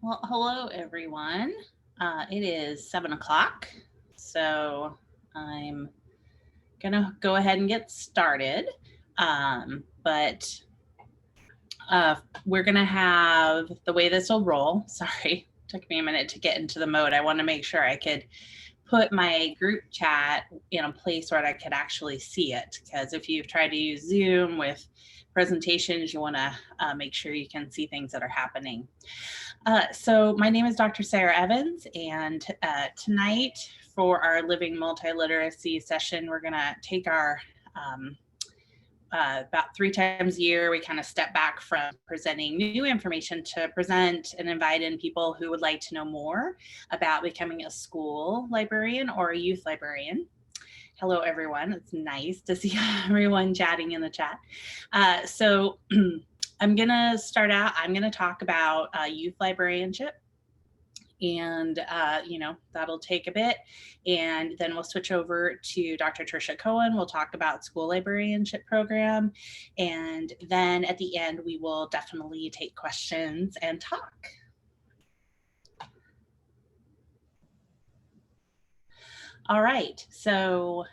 Well, hello everyone. It is 7 o'clock, so I'm gonna go ahead and get started. But we're gonna have the way this will roll. Sorry, took me a minute to get into the mode. I want to make sure I could put my group chat in a place where I could actually see it. Because if you've tried to use Zoom with presentations, you want to make sure you can see things that are happening. So my name is Dr. Sarah Evans, and tonight for our Living Multiliteracy session, we're going to take our about 3 times a year, we kind of step back from presenting new information to present and invite in people who would like to know more about becoming a school librarian or a youth librarian. Hello, everyone. It's nice to see everyone chatting in the chat. So I'm going to start out. I'm going to talk about youth librarianship. And, that'll take a bit. And then we'll switch over to Dr. Tricia Cohen. We'll talk about school librarianship program. And then at the end, we will definitely take questions and talk. All right, so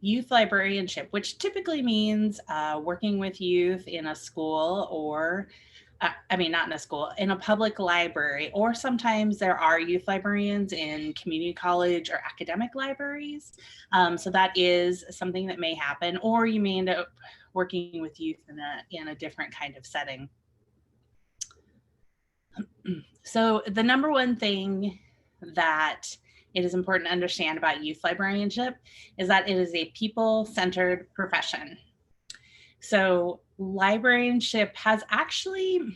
youth librarianship, which typically means working with youth in a school or not in a school, in a public library, or sometimes there are youth librarians in community college or academic libraries. So that is something that may happen, or you may end up working with youth in a different kind of setting. So the number one thing that it is important to understand about youth librarianship is that it is a people-centered profession. So librarianship has actually,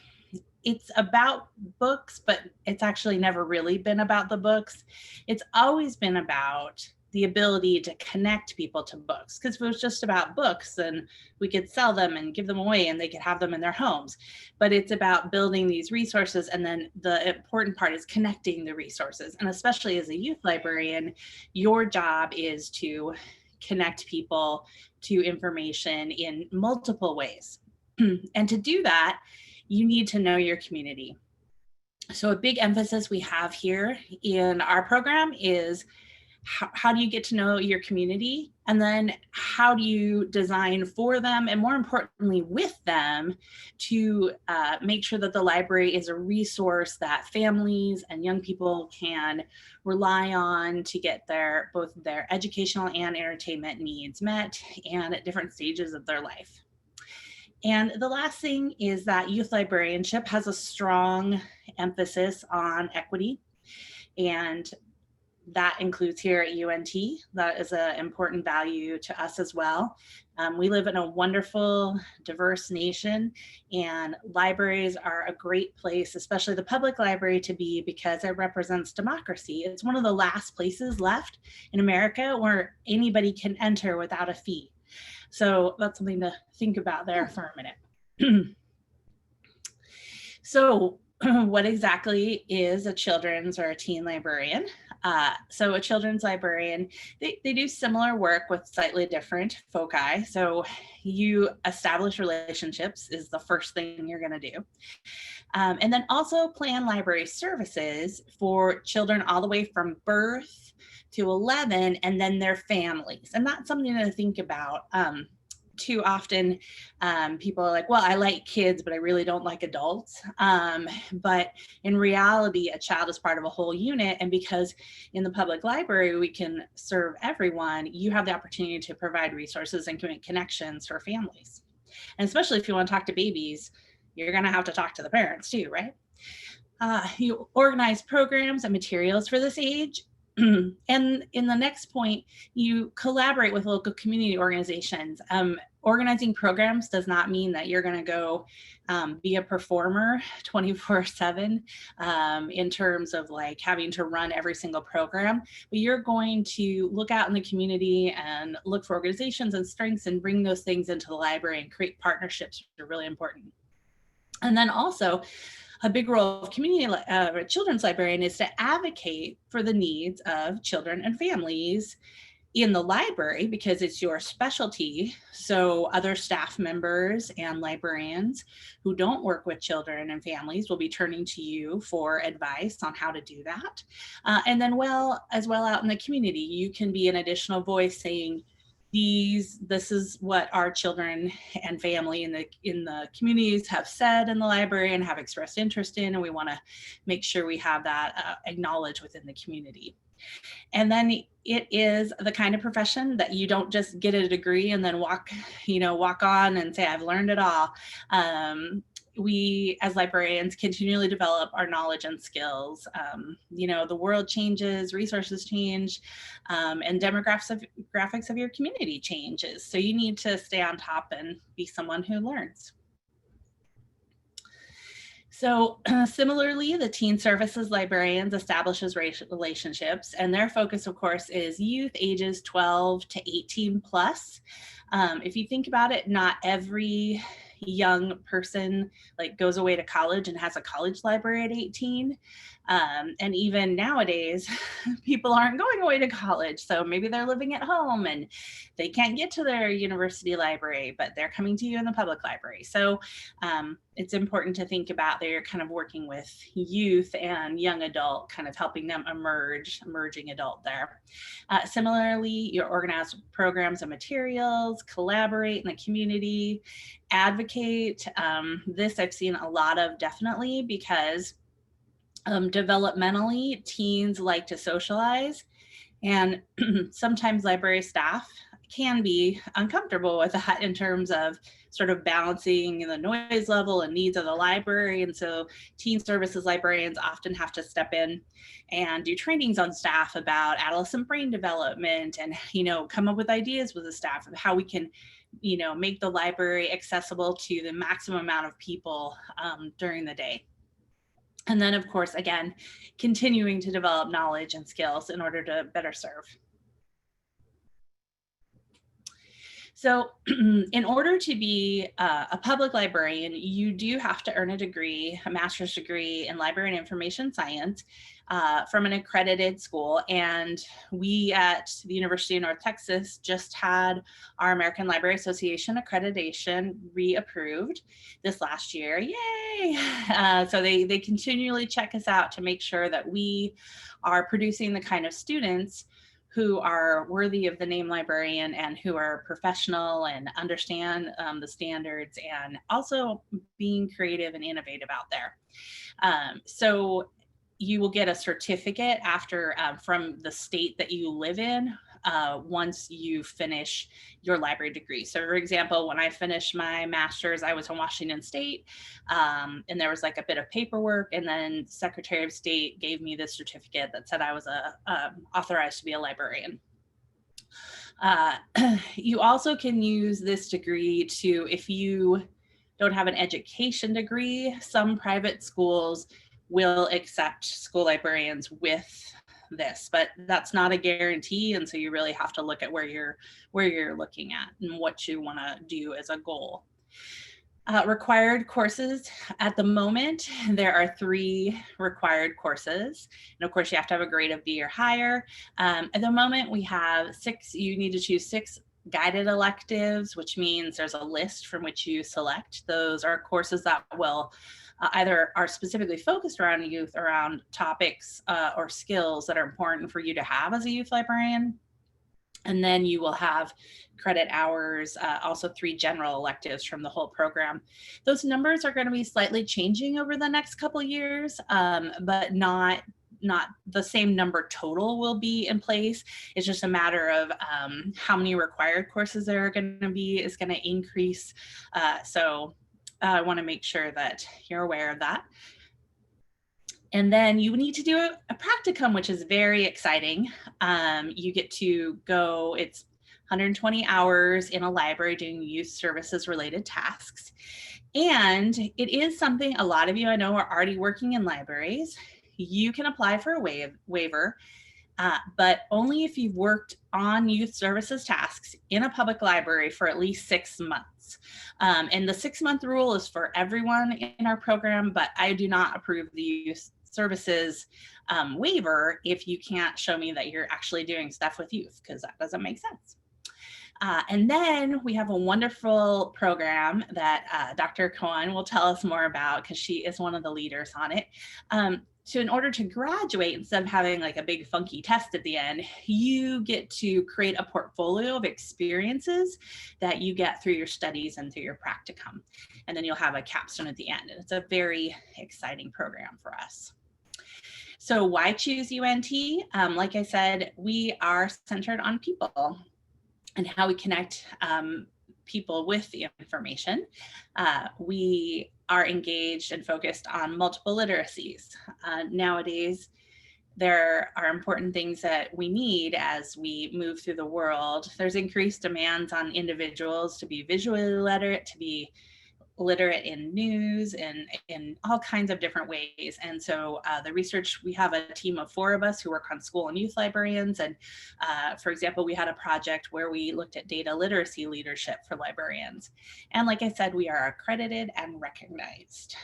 it's about books, but it's actually never really been about the books. It's always been about the ability to connect people to books. Because if it was just about books, then we could sell them and give them away and they could have them in their homes. But it's about building these resources. And then the important part is connecting the resources. And especially as a youth librarian, your job is to connect people to information in multiple ways. And to do that, you need to know your community. So a big emphasis we have here in our program is how do you get to know your community? And then how do you design for them, and more importantly, with them, to make sure that the library is a resource that families and young people can rely on to get both their educational and entertainment needs met, and at different stages of their life. And the last thing is that youth librarianship has a strong emphasis on equity, and that includes here at UNT. That is an important value to us as well. We live in a wonderful, diverse nation, and libraries are a great place, especially the public library, to be because it represents democracy. It's one of the last places left in America where anybody can enter without a fee. So that's something to think about there for a minute. So what exactly is a children's or a teen librarian? So a children's librarian, they do similar work with slightly different foci. So you establish relationships is the first thing you're going to do. And then also plan library services for children all the way from birth to 11, and then their families. And that's something to think about. Too often people are like, well, I like kids, but I really don't like adults. But in reality, a child is part of a whole unit. And because in the public library, we can serve everyone, you have the opportunity to provide resources and make connections for families. And especially if you want to talk to babies, you're going to have to talk to the parents too, right? You organize programs and materials for this age. And in the next point, you collaborate with local community organizations. Organizing programs does not mean that you're going to go be a performer 24/7 in terms of like having to run every single program, but you're going to look out in the community and look for organizations and strengths and bring those things into the library and create partnerships, which are really important. And then also, a big role of children's librarian is to advocate for the needs of children and families in the library, because it's your specialty, so other staff members and librarians who don't work with children and families will be turning to you for advice on how to do that. And then as well out in the community, you can be an additional voice saying, this is what our children and family in the communities have said in the library and have expressed interest in, and we want to make sure we have that acknowledged within the community. And then it is the kind of profession that you don't just get a degree and then walk on and say, I've learned it all. We as librarians continually develop our knowledge and skills. The world changes, resources change, and demographics of your community changes. So you need to stay on top and be someone who learns. So similarly, the Teen Services Librarians establishes relationships, and their focus, of course, is youth ages 12 to 18 plus. If you think about it, not every young person goes away to college and has a college library at 18. And even nowadays, people aren't going away to college. So maybe they're living at home and they can't get to their university library, but they're coming to you in the public library. So it's important to think about that you're kind of working with youth and young adult, kind of helping them emerging adult there. Similarly, you organize programs and materials, collaborate in the community, advocate. This I've seen a lot of, definitely, because developmentally, teens like to socialize, and sometimes library staff can be uncomfortable with that in terms of sort of balancing the noise level and needs of the library. And so teen services librarians often have to step in and do trainings on staff about adolescent brain development and, come up with ideas with the staff of how we can, make the library accessible to the maximum amount of people during the day. And then, of course, again, continuing to develop knowledge and skills in order to better serve. So in order to be a public librarian, you do have to earn a degree, a master's degree in library and information science from an accredited school. And we at the University of North Texas just had our American Library Association accreditation reapproved this last year. Yay! So they continually check us out to make sure that we are producing the kind of students who are worthy of the name librarian and who are professional and understand the standards, and also being creative and innovative out there. So you will get a certificate after from the state that you live in once you finish your library degree. So for example, when I finished my master's, I was in Washington State, and there was a bit of paperwork, and then Secretary of State gave me this certificate that said I was authorized to be a librarian. You also can use this degree to, if you don't have an education degree, some private schools will accept school librarians with this, but that's not a guarantee. And so you really have to look at where you're looking at and what you want to do as a goal. Required courses. At the moment, there are 3 required courses. And of course, you have to have a grade of B or higher. At the moment, we have 6, you need to choose 6 guided electives, which means there's a list from which you select. Those are courses that will either are specifically focused around youth, around topics or skills that are important for you to have as a youth librarian. And then you will have credit hours, also 3 general electives from the whole program. Those numbers are going to be slightly changing over the next couple of years, but not the same number total will be in place. It's just a matter of how many required courses there are going to be is going to increase. So I want to make sure that you're aware of that. And then you need to do a practicum, which is very exciting. You get to go, it's 120 hours in a library doing youth services related tasks. And it is something a lot of you I know are already working in libraries. You can apply for a waiver, but only if you've worked on youth services tasks in a public library for at least 6 months. And the 6-month rule is for everyone in our program, but I do not approve the youth services waiver if you can't show me that you're actually doing stuff with youth, because that doesn't make sense. And then we have a wonderful program that Dr. Cohen will tell us more about, because she is one of the leaders on it. So in order to graduate, instead of having like a big funky test at the end, you get to create a portfolio of experiences that you get through your studies and through your practicum. And then you'll have a capstone at the end. And it's a very exciting program for us. So why choose UNT? Like I said, we are centered on people and how we connect people with the information. We are engaged and focused on multiple literacies. Nowadays, there are important things that we need as we move through the world. There's increased demands on individuals to be visually literate, to be literate in news and in all kinds of different ways. And so the research, we have a team of 4 of us who work on school and youth librarians. And for example, we had a project where we looked at data literacy leadership for librarians. And like I said, we are accredited and recognized.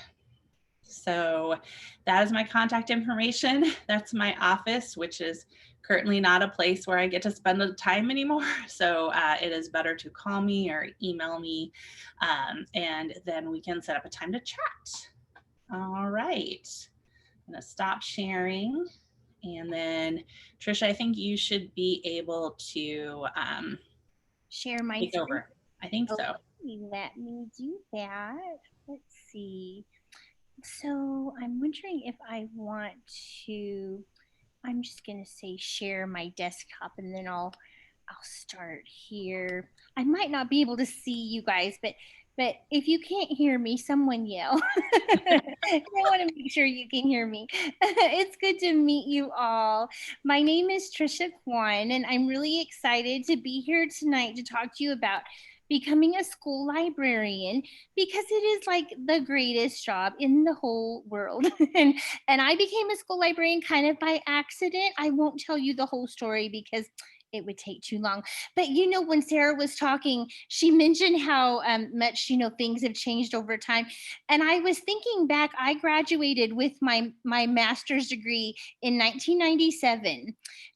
So that is my contact information. That's my office, which is currently not a place where I get to spend the time anymore. So it is better to call me or email me, and then we can set up a time to chat. All right, I'm gonna stop sharing. And then Trisha, I think you should be able to share my take over. I think so. Let me do that. Let's see. So I'm wondering if I want to, I'm just going to say share my desktop, and then I'll start here. I might not be able to see you guys, but if you can't hear me, someone yell. I want to make sure you can hear me. It's good to meet you all. My name is Trisha Kwan, and I'm really excited to be here tonight to talk to you about becoming a school librarian, because it is like the greatest job in the whole world. and I became a school librarian kind of by accident. I won't tell you the whole story because it would take too long. But you know, when Sarah was talking, she mentioned how much, you know, things have changed over time. And I was thinking back, I graduated with my master's degree in 1997.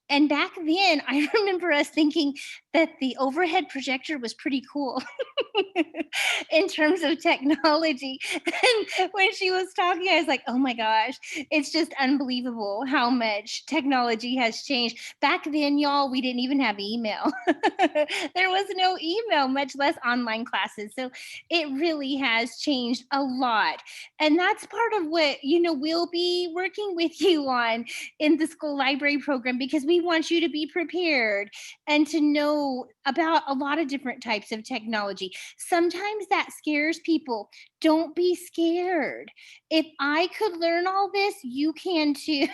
And back then, I remember us thinking that the overhead projector was pretty cool in terms of technology. And when she was talking, I was like, oh my gosh, it's just unbelievable how much technology has changed. Back then, y'all, we didn't even have email. There was no email, much less online classes. So it really has changed a lot. And that's part of what, you know, we'll be working with you on in the school library program, because we want you to be prepared and to know about a lot of different types of technology. Sometimes that scares people. Don't be scared. If I could learn all this, you can too.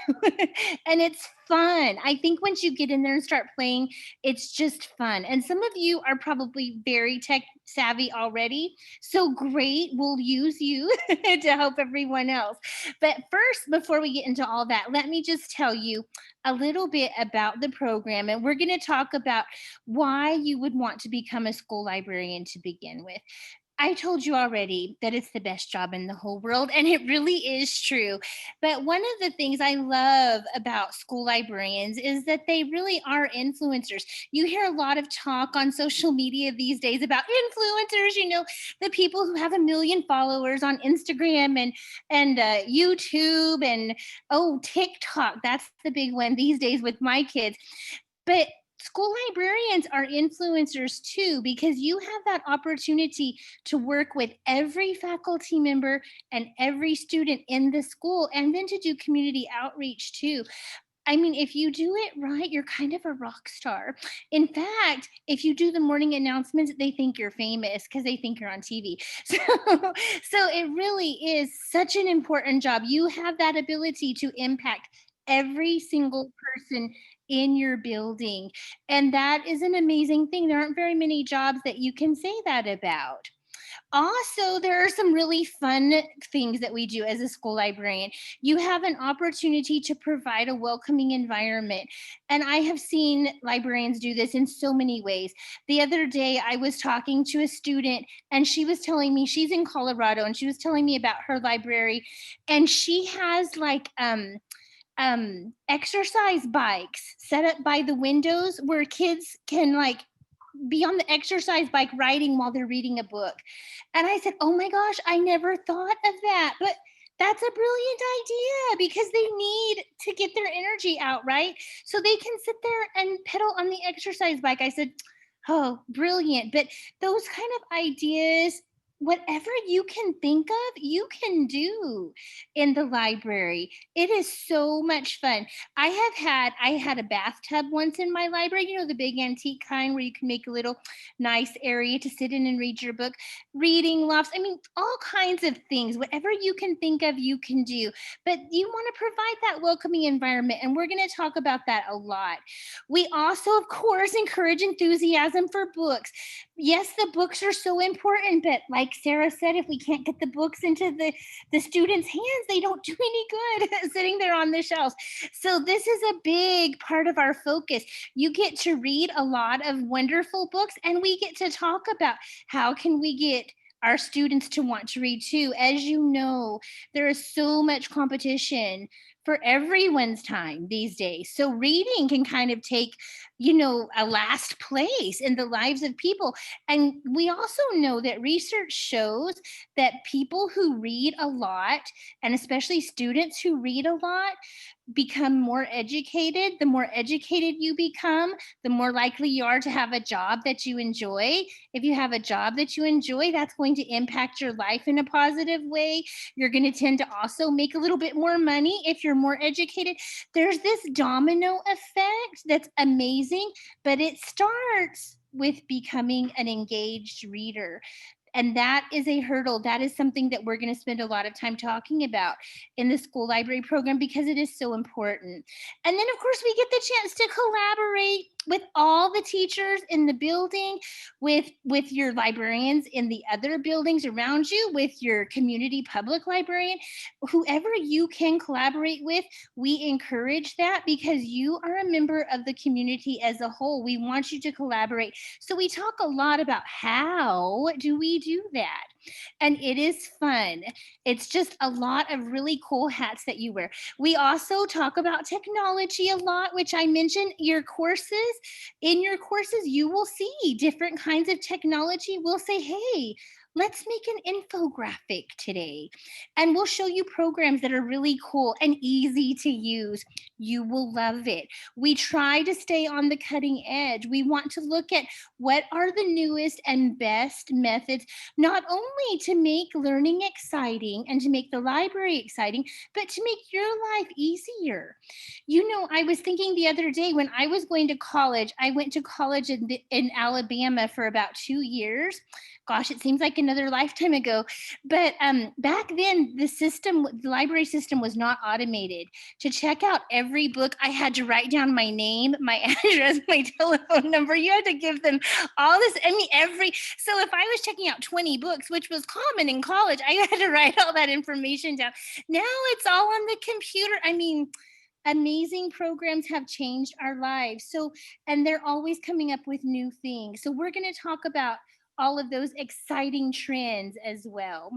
And it's fun. I think once you get in there and start playing, it's just fun. And some of you are probably very tech savvy already. So great, we'll use you to help everyone else. But first, before we get into all that, let me just tell you a little bit about the program. And we're going to talk about why you would want to become a school librarian to begin with. I told you already that it's the best job in the whole world, and it really is true. But one of the things I love about school librarians is that they really are influencers. You hear a lot of talk on social media these days about influencers, you know, the people who have 1 million followers on Instagram and YouTube and, oh, TikTok. That's the big one these days with my kids. But school librarians are influencers too, because you have that opportunity to work with every faculty member and every student in the school, and then to do community outreach too. I mean, if you do it right, you're kind of a rock star. In fact, if you do the morning announcements, they think you're famous because they think you're on TV. So it really is such an important job. You have that ability to impact every single person in your building. And that is an amazing thing. There aren't very many jobs that you can say that about. Also, there are some really fun things that we do as a school librarian. You have an opportunity to provide a welcoming environment. And I have seen librarians do this in so many ways. The other day, I was talking to a student, and she was telling me she's in Colorado, and she was telling me about her library. And she has like, exercise bikes set up by the windows where kids can like be on the exercise bike riding while they're reading a book. And I said, oh my gosh, I never thought of that. But that's a brilliant idea because they need to get their energy out, right? So they can sit there and pedal on the exercise bike. I said, oh, brilliant. But those kind of ideas, whatever you can think of, you can do in the library. It is so much fun. I had a bathtub once in my library, you know, the big antique kind where you can make a little nice area to sit in and read your book, reading lofts. I mean, all kinds of things. Whatever you can think of, you can do. But you want to provide that welcoming environment. And we're going to talk about that a lot. We also, of course, encourage enthusiasm for books. Yes, the books are so important, but like Sarah said, if we can't get the books into the students' hands, they don't do any good sitting there on the shelves. So this is a big part of our focus. You get to read a lot of wonderful books, and we get to talk about how can we get our students to want to read too. As you know, there is so much competition for everyone's time these days. So reading can kind of take, you know, a last place in the lives of people. And we also know that research shows that people who read a lot, and especially students who read a lot, become more educated. The more educated you become, the more likely you are to have a job that you enjoy. If you have a job that you enjoy, that's going to impact your life in a positive way. You're going to tend to also make a little bit more money if you're more educated. There's this domino effect that's amazing, but it starts with becoming an engaged reader. And that is a hurdle. That is something that we're going to spend a lot of time talking about in the school library program because it is so important. And then, of course, we get the chance to collaborate with all the teachers in the building, with your librarians in the other buildings around you, with your community public librarian, whoever you can collaborate with. We encourage that because you are a member of the community as a whole. We want you to collaborate. So we talk a lot about how do we do that? And it is fun. It's just a lot of really cool hats that you wear. We also talk about technology a lot, which I mentioned. In your courses, you will see different kinds of technology. We'll say, hey, let's make an infographic today. And we'll show you programs that are really cool and easy to use. You will love it. We try to stay on the cutting edge. We want to look at what are the newest and best methods, not only to make learning exciting and to make the library exciting, but to make your life easier. You know, I was thinking the other day when I was going to college, I went to college in Alabama for about 2 years. Gosh, it seems like another lifetime ago. But back then, the library system was not automated. To check out every book, I had to write down my name, my address, my telephone number. You had to give them all this. I mean, so if I was checking out 20 books, which was common in college, I had to write all that information down. Now it's all on the computer. I mean, amazing programs have changed our lives. So, and they're always coming up with new things. So we're going to talk about all of those exciting trends as well.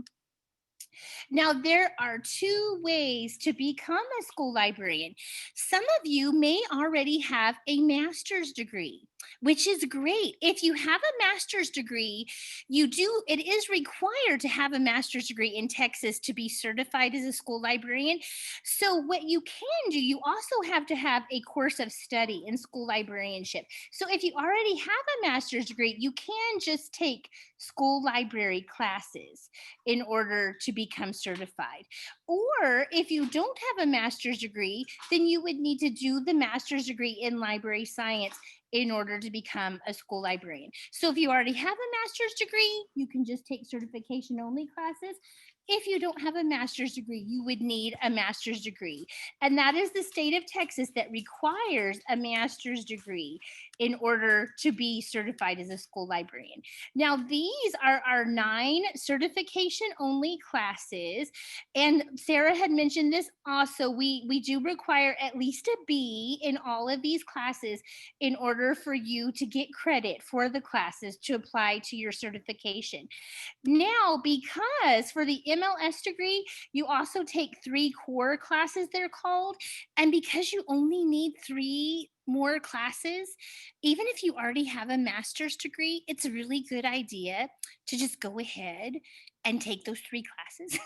Now, there are two ways to become a school librarian. Some of you may already have a master's degree, which is great. If you have a master's degree, it is required to have a master's degree in Texas to be certified as a school librarian. So what you can do, you also have to have a course of study in school librarianship. So if you already have a master's degree, you can just take school library classes in order to become certified. Or if you don't have a master's degree, then you would need to do the master's degree in library science in order to become a school librarian. So if you already have a master's degree, you can just take certification only classes. If you don't have a master's degree, you would need a master's degree. And that is the state of Texas that requires a master's degree in order to be certified as a school librarian. Now, these are our 9 certification only classes. And Sarah had mentioned this also. We do require at least a B in all of these classes in order for you to get credit for the classes to apply to your certification. Now, because for the MLS degree, you also take 3 core classes, they're called. And because you only need 3 more classes, even if you already have a master's degree, it's a really good idea to just go ahead and take those 3 classes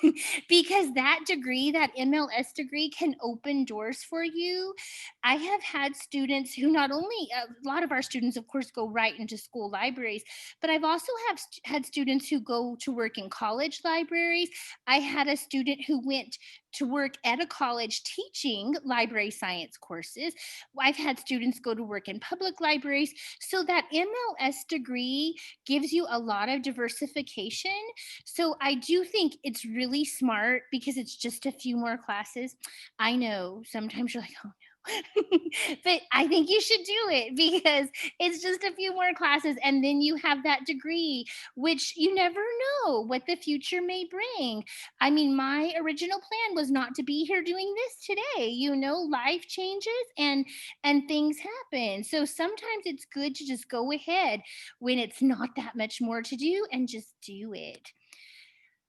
because that degree, that MLS degree, can open doors for you. I have had students who not only, a lot of our students, of course, go right into school libraries, but I've also had students who go to work in college libraries. I had a student who went to work at a college teaching library science courses. I've had students go to work in public libraries. So that MLS degree gives you a lot of diversification. So I do think it's really smart because it's just a few more classes. I know sometimes you're like, oh no. But I think you should do it because it's just a few more classes and then you have that degree, which you never know what the future may bring. I mean, my original plan was not to be here doing this today. You know, life changes and things happen. So sometimes it's good to just go ahead when it's not that much more to do and just do it.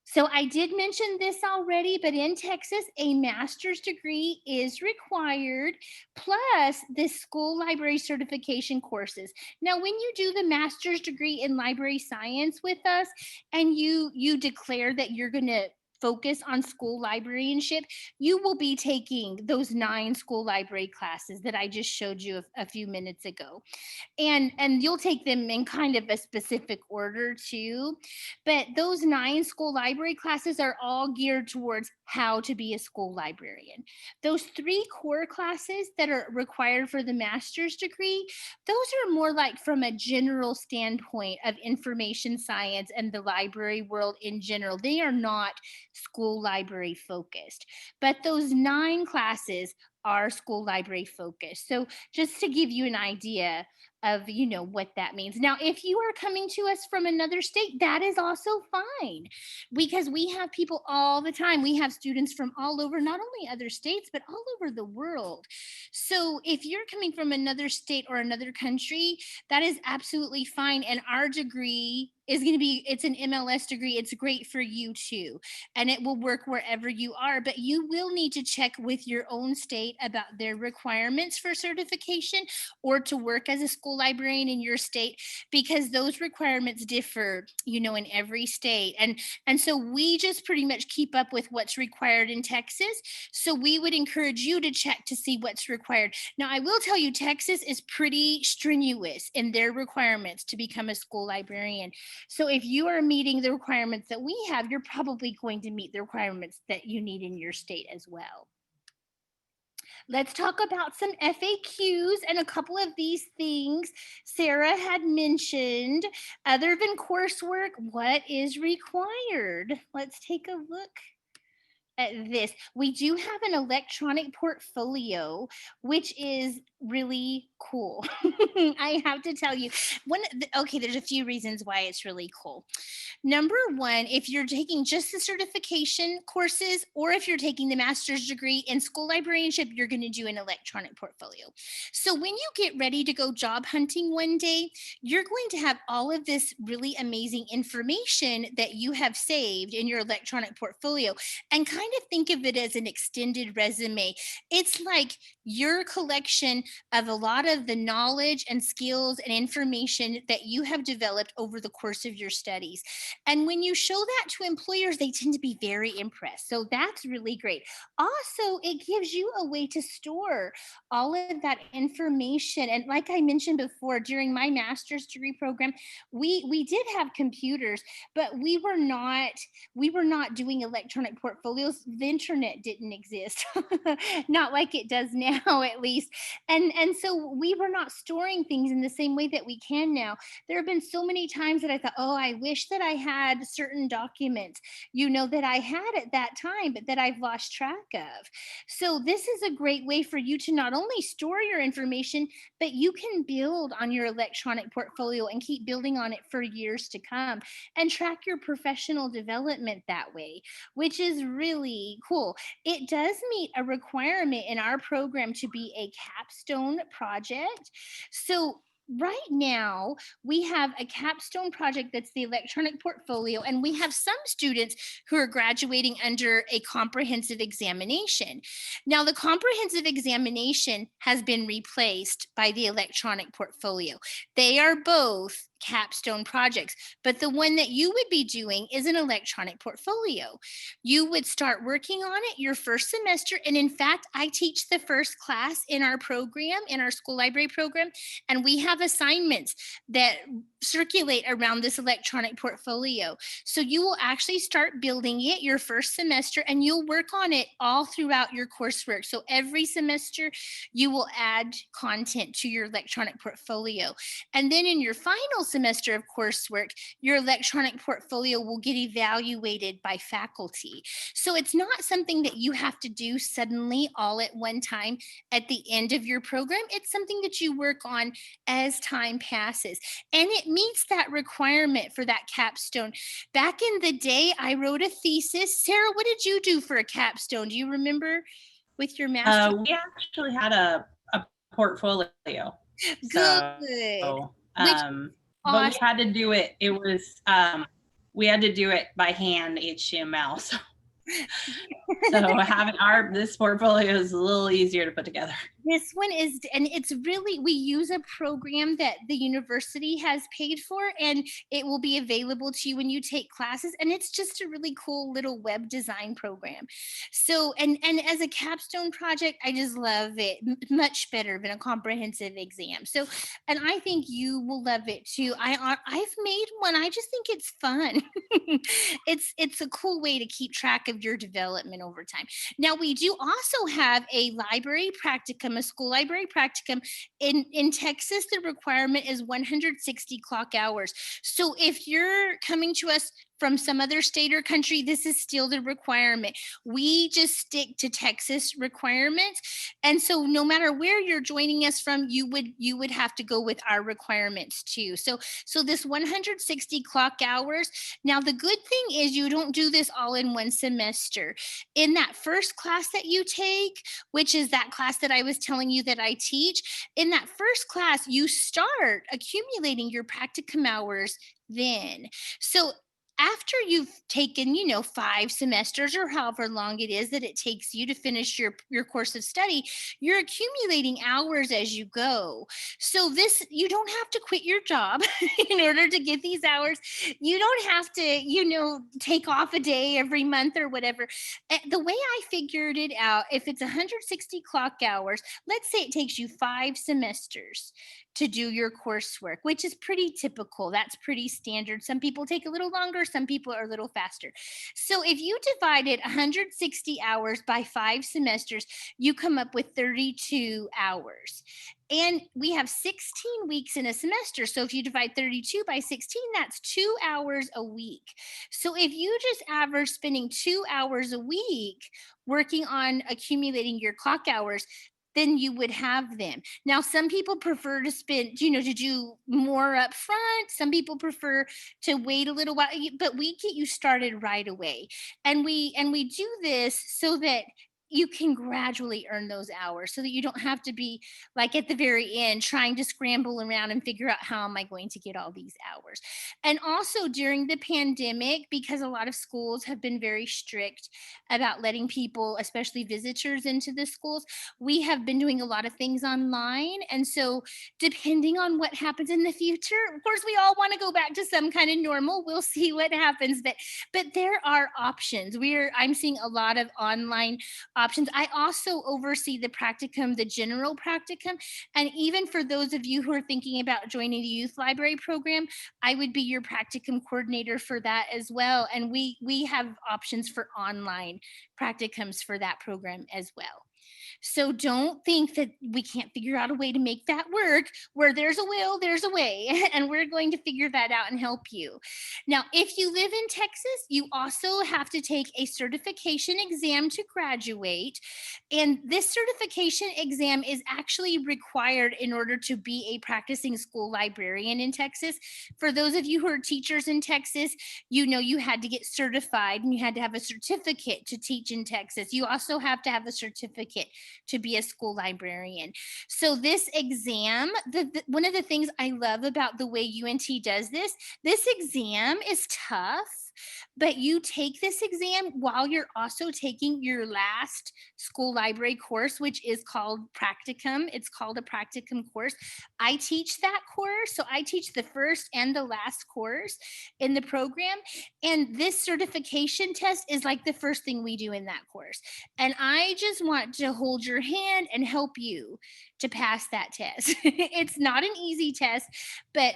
So I did mention this already, but in Texas, a master's degree is required, plus the school library certification courses. Now, when you do the master's degree in library science with us, and you declare that you're going to focus on school librarianship, you will be taking those 9 school library classes that I just showed you a few minutes ago. And you'll take them in kind of a specific order too, but those 9 school library classes are all geared towards how to be a school librarian. Those 3 core classes that are required for the master's degree, those are more like from a general standpoint of information science and the library world in general. They are not school library focused, but those 9 classes are school library focused. So just to give you an idea of what that means. Now, if you are coming to us from another state, that is also fine because we have people all the time. We have students from all over, not only other states, but all over the world. So if you're coming from another state or another country, that is absolutely fine. And our degree is going to be, it's an MLS degree. It's great for you too. And it will work wherever you are, but you will need to check with your own state about their requirements for certification or to work as a school librarian in your state, because those requirements differ, in every state. And so we just pretty much keep up with what's required in Texas. So we would encourage you to check to see what's required. Now, I will tell you, Texas is pretty strenuous in their requirements to become a school librarian. So if you are meeting the requirements that we have, you're probably going to meet the requirements that you need in your state as well. Let's talk about some FAQs and a couple of these things Sarah had mentioned. Other than coursework, what is required? Let's take a look at this. We do have an electronic portfolio, which is really cool. I have to tell you, there's a few reasons why it's really cool. Number one, if you're taking just the certification courses, or if you're taking the master's degree in school librarianship, you're going to do an electronic portfolio. So when you get ready to go job hunting one day, you're going to have all of this really amazing information that you have saved in your electronic portfolio, and kind of think of it as an extended resume. It's like your collection of a lot of the knowledge and skills and information that you have developed over the course of your studies. And when you show that to employers, they tend to be very impressed. So that's really great. Also, it gives you a way to store all of that information. And like I mentioned before, during my master's degree program, we did have computers, but we were not doing electronic portfolios the internet didn't exist, not like it does now, at least. And so we were not storing things in the same way that we can now. There have been so many times that I thought, oh, I wish that I had certain documents, that I had at that time, but that I've lost track of. So this is a great way for you to not only store your information, but you can build on your electronic portfolio and keep building on it for years to come and track your professional development that way, which is really cool. It does meet a requirement in our program to be a capstone project. So right now, we have a capstone project that's the electronic portfolio, and we have some students who are graduating under a comprehensive examination. Now, the comprehensive examination has been replaced by the electronic portfolio. They are both capstone projects, but the one that you would be doing is an electronic portfolio. You would start working on it your first semester, and in fact, I teach the first class in our program, in our school library program, and we have assignments that circulate around this electronic portfolio. So you will actually start building it your first semester, and you'll work on it all throughout your coursework. So every semester, you will add content to your electronic portfolio. And then in your final semester of coursework, your electronic portfolio will get evaluated by faculty. So it's not something that you have to do suddenly all at one time at the end of your program. It's something that you work on as time passes. And it meets that requirement for that capstone. Back in the day, I wrote a thesis. Sarah, what did you do for a capstone? Do you remember with your master's? We actually had a portfolio. Good. So, but we had to do it. It was we had to do it by hand HTML. So having this portfolio is a little easier to put together. This one is, and it's really, we use a program that the university has paid for, and it will be available to you when you take classes. And it's just a really cool little web design program. So, and as a capstone project, I just love it much better than a comprehensive exam. So, and I think you will love it too. I've made one. I just think it's fun. It's a cool way to keep track of your development over time. Now, we do also have a library practicum, a school library practicum. In Texas, the requirement is 160 clock hours. So if you're coming to us from some other state or country, this is still the requirement. We just stick to Texas requirements. And so no matter where you're joining us from, you would have to go with our requirements too. So this 160 clock hours. Now, the good thing is you don't do this all in one semester. In that first class that you take, which is that class that I was telling you that I teach, in that first class, you start accumulating your practicum hours then. So after you've taken, 5 semesters or however long it is that it takes you to finish your course of study, you're accumulating hours as you go. So you don't have to quit your job in order to get these hours. You don't have to, take off a day every month or whatever. The way I figured it out, if it's 160 clock hours, let's say it takes you 5 semesters to do your coursework, which is pretty typical. That's pretty standard. Some people take a little longer, some people are a little faster. So if you divided 160 hours by 5 semesters, you come up with 32 hours. And we have 16 weeks in a semester. So if you divide 32 by 16, that's 2 hours a week. So if you just average spending 2 hours a week working on accumulating your clock hours, then you would have them. Now, some people prefer to spend, to do more up front. Some people prefer to wait a little while, but we get you started right away. And we do this so that you can gradually earn those hours so that you don't have to be like at the very end trying to scramble around and figure out how am I going to get all these hours. And also during the pandemic, because a lot of schools have been very strict about letting people, especially visitors, into the schools, we have been doing a lot of things online. And so depending on what happens in the future, of course, we all want to go back to some kind of normal. We'll see what happens, but there are options. I'm seeing a lot of online options. I also oversee the practicum, the general practicum. And even for those of you who are thinking about joining the youth library program, I would be your practicum coordinator for that as well. And we have options for online practicums for that program as well. So don't think that we can't figure out a way to make that work. Where there's a will, there's a way. And we're going to figure that out and help you. Now, if you live in Texas, you also have to take a certification exam to graduate. And this certification exam is actually required in order to be a practicing school librarian in Texas. For those of you who are teachers in Texas, you know you had to get certified and you had to have a certificate to teach in Texas. You also have to have a certificate to be a school librarian. So this exam, one of the things I love about the way UNT does this exam is tough, but you take this exam while you're also taking your last school library course, which is called practicum. It's called a practicum course. I teach that course. So I teach the first and the last course in the program. And this certification test is like the first thing we do in that course. And I just want to hold your hand and help you to pass that test. It's not an easy test, but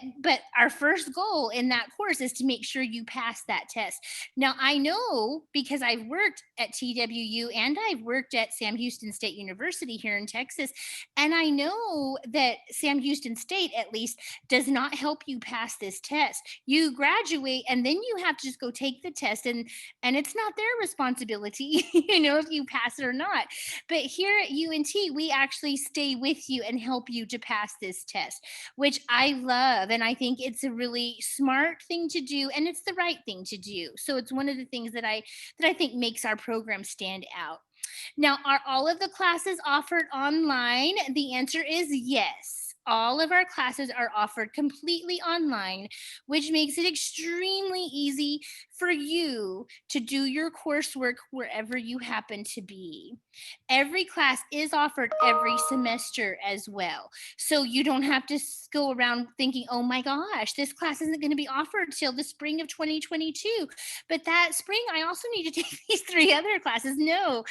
our first goal in that course is to make sure you pass that test. Now, I know because I've worked at TWU and I've worked at Sam Houston State University here in Texas, and I know that Sam Houston State, at least, does not help you pass this test. You graduate and then you have to just go take the test, and it's not their responsibility, if you pass it or not. But here at UNT, we actually stay with you and help you to pass this test, which I love. And I think it's a really smart thing to do, and it's the right thing to do. So it's one of the things that I think makes our program stand out. Now, are all of the classes offered online? The answer is yes. All of our classes are offered completely online, which makes it extremely easy for you to do your coursework wherever you happen to be. Every class is offered every semester as well. So you don't have to go around thinking, oh my gosh, this class isn't going to be offered till the spring of 2022. But that spring, I also need to take these 3 other classes. No,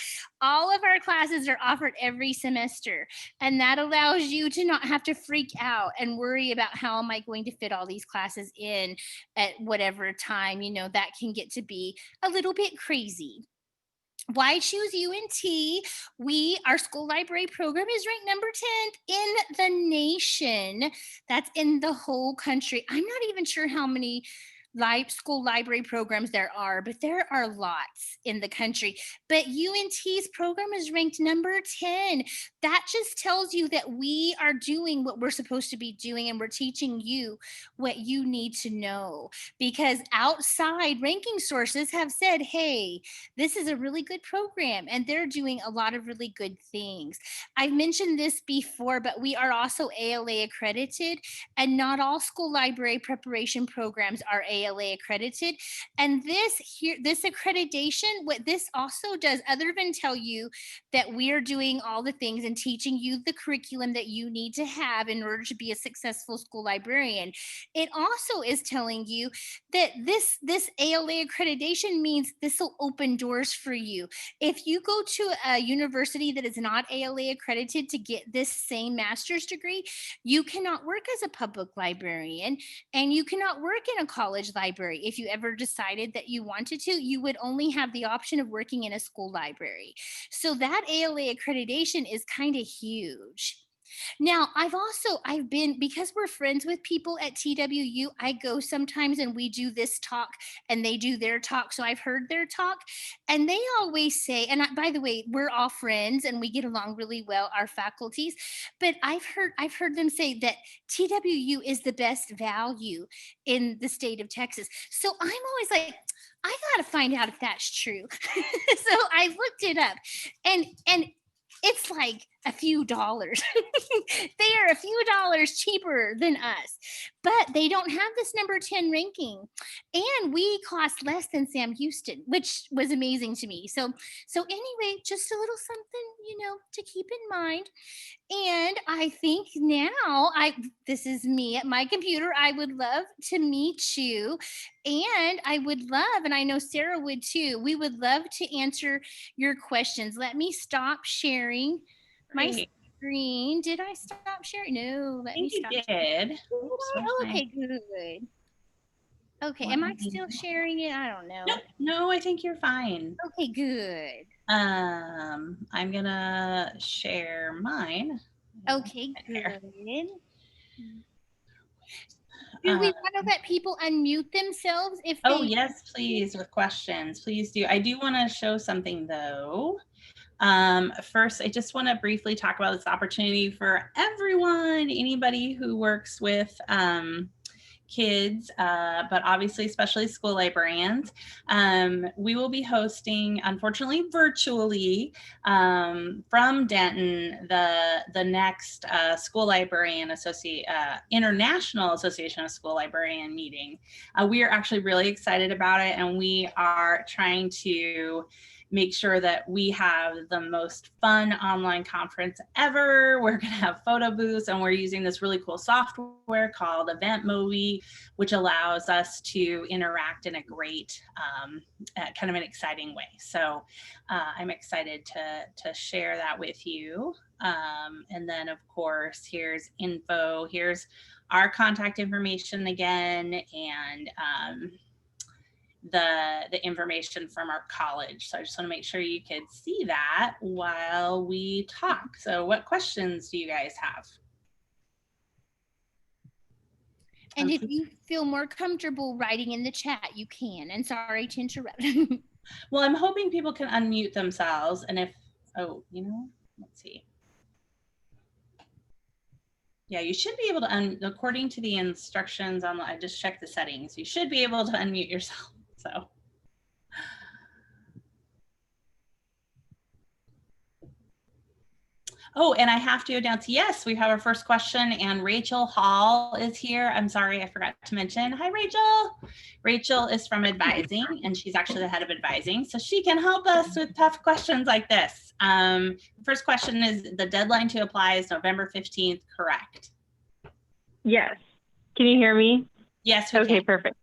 all of our classes are offered every semester. And that allows you to not have to freak out and worry about how am I going to fit all these classes in at whatever time. That can get to be a little bit crazy. Why choose UNT? Our school library program is ranked number 10th in the nation. That's in the whole country. I'm not even sure how many school library programs there are, but there are lots in the country. But UNT's program is ranked number 10. That just tells you that we are doing what we're supposed to be doing, and we're teaching you what you need to know. Because outside ranking sources have said, hey, this is a really good program, and they're doing a lot of really good things. I've mentioned this before, but we are also ALA accredited, and not all school library preparation programs are ALA accredited. And this accreditation, what this also does, other than tell you that we are doing all the things and teaching you the curriculum that you need to have in order to be a successful school librarian, it also is telling you that this ALA accreditation means this will open doors for you. If you go to a university that is not ALA accredited to get this same master's degree, you cannot work as a public librarian, and you cannot work in a college library. If you ever decided that you wanted to, you would only have the option of working in a school library. So that ALA accreditation is kind of huge. Now, I've been, because we're friends with people at TWU, I go sometimes and we do this talk and they do their talk. So I've heard their talk, and they always say, and by the way, we're all friends and we get along really well, our faculties, but I've heard them say that TWU is the best value in the state of Texas. So I'm always like, I got to find out if that's true. So I looked it up, and it's like a few dollars. They are a few dollars cheaper than us, but they don't have this number 10 ranking. And we cost less than Sam Houston, which was amazing to me. So anyway, just a little something, to keep in mind. And I think now this is me at my computer. I would love to meet you. And I would love, and I know Sarah would too, we would love to answer your questions. Let me stop sharing my screen. Did I stop sharing? No, let me stop. You did. Okay, good. Okay, am I still sharing it? I don't know. No, I think you're fine. Okay, good. I'm gonna share mine. Okay, good. Do we want to let people unmute themselves if they... Oh, yes, please, with questions. Please do. I do want to show something, though. First, I just want to briefly talk about this opportunity for everyone, anybody who works with kids, but obviously especially school librarians. We will be hosting, unfortunately virtually, from Denton, the next School Librarian International Association of School Librarian meeting. We are actually really excited about it, and we are trying to make sure that we have the most fun online conference ever. We're gonna have photo booths, and we're using this really cool software called EventMobi, which allows us to interact in a great, kind of an exciting way. So I'm excited to share that with you. And then of course, here's info, here's our contact information again, and the information from our college. So I just want to make sure you could see that while we talk. So what questions do you guys have? And if you feel more comfortable writing in the chat, you can. And sorry to interrupt. Well, I'm hoping people can unmute themselves. And if, let's see. Yeah, you should be able to, according to the instructions on, I just checked the settings, you should be able to unmute yourself. So. Oh, and I have to announce, yes, we have our first question, and Rachel Hall is here. I'm sorry, I forgot to mention. Hi, Rachel. Rachel is from advising, and she's actually the head of advising, so she can help us with tough questions like this. First question is, the deadline to apply is November 15th, correct? Yes. Can you hear me? Yes, we can. Okay, perfect.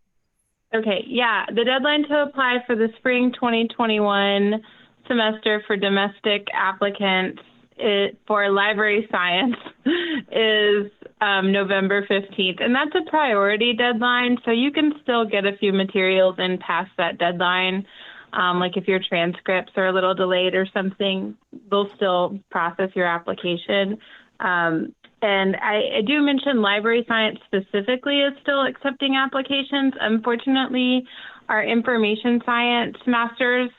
Okay, yeah, the deadline to apply for the spring 2021 semester for domestic applicants for library science is November 15th, and that's a priority deadline, so you can still get a few materials in past that deadline. Like if your transcripts are a little delayed or something, they'll still process your application. And I do mention library science specifically is still accepting applications. Unfortunately, our information science master's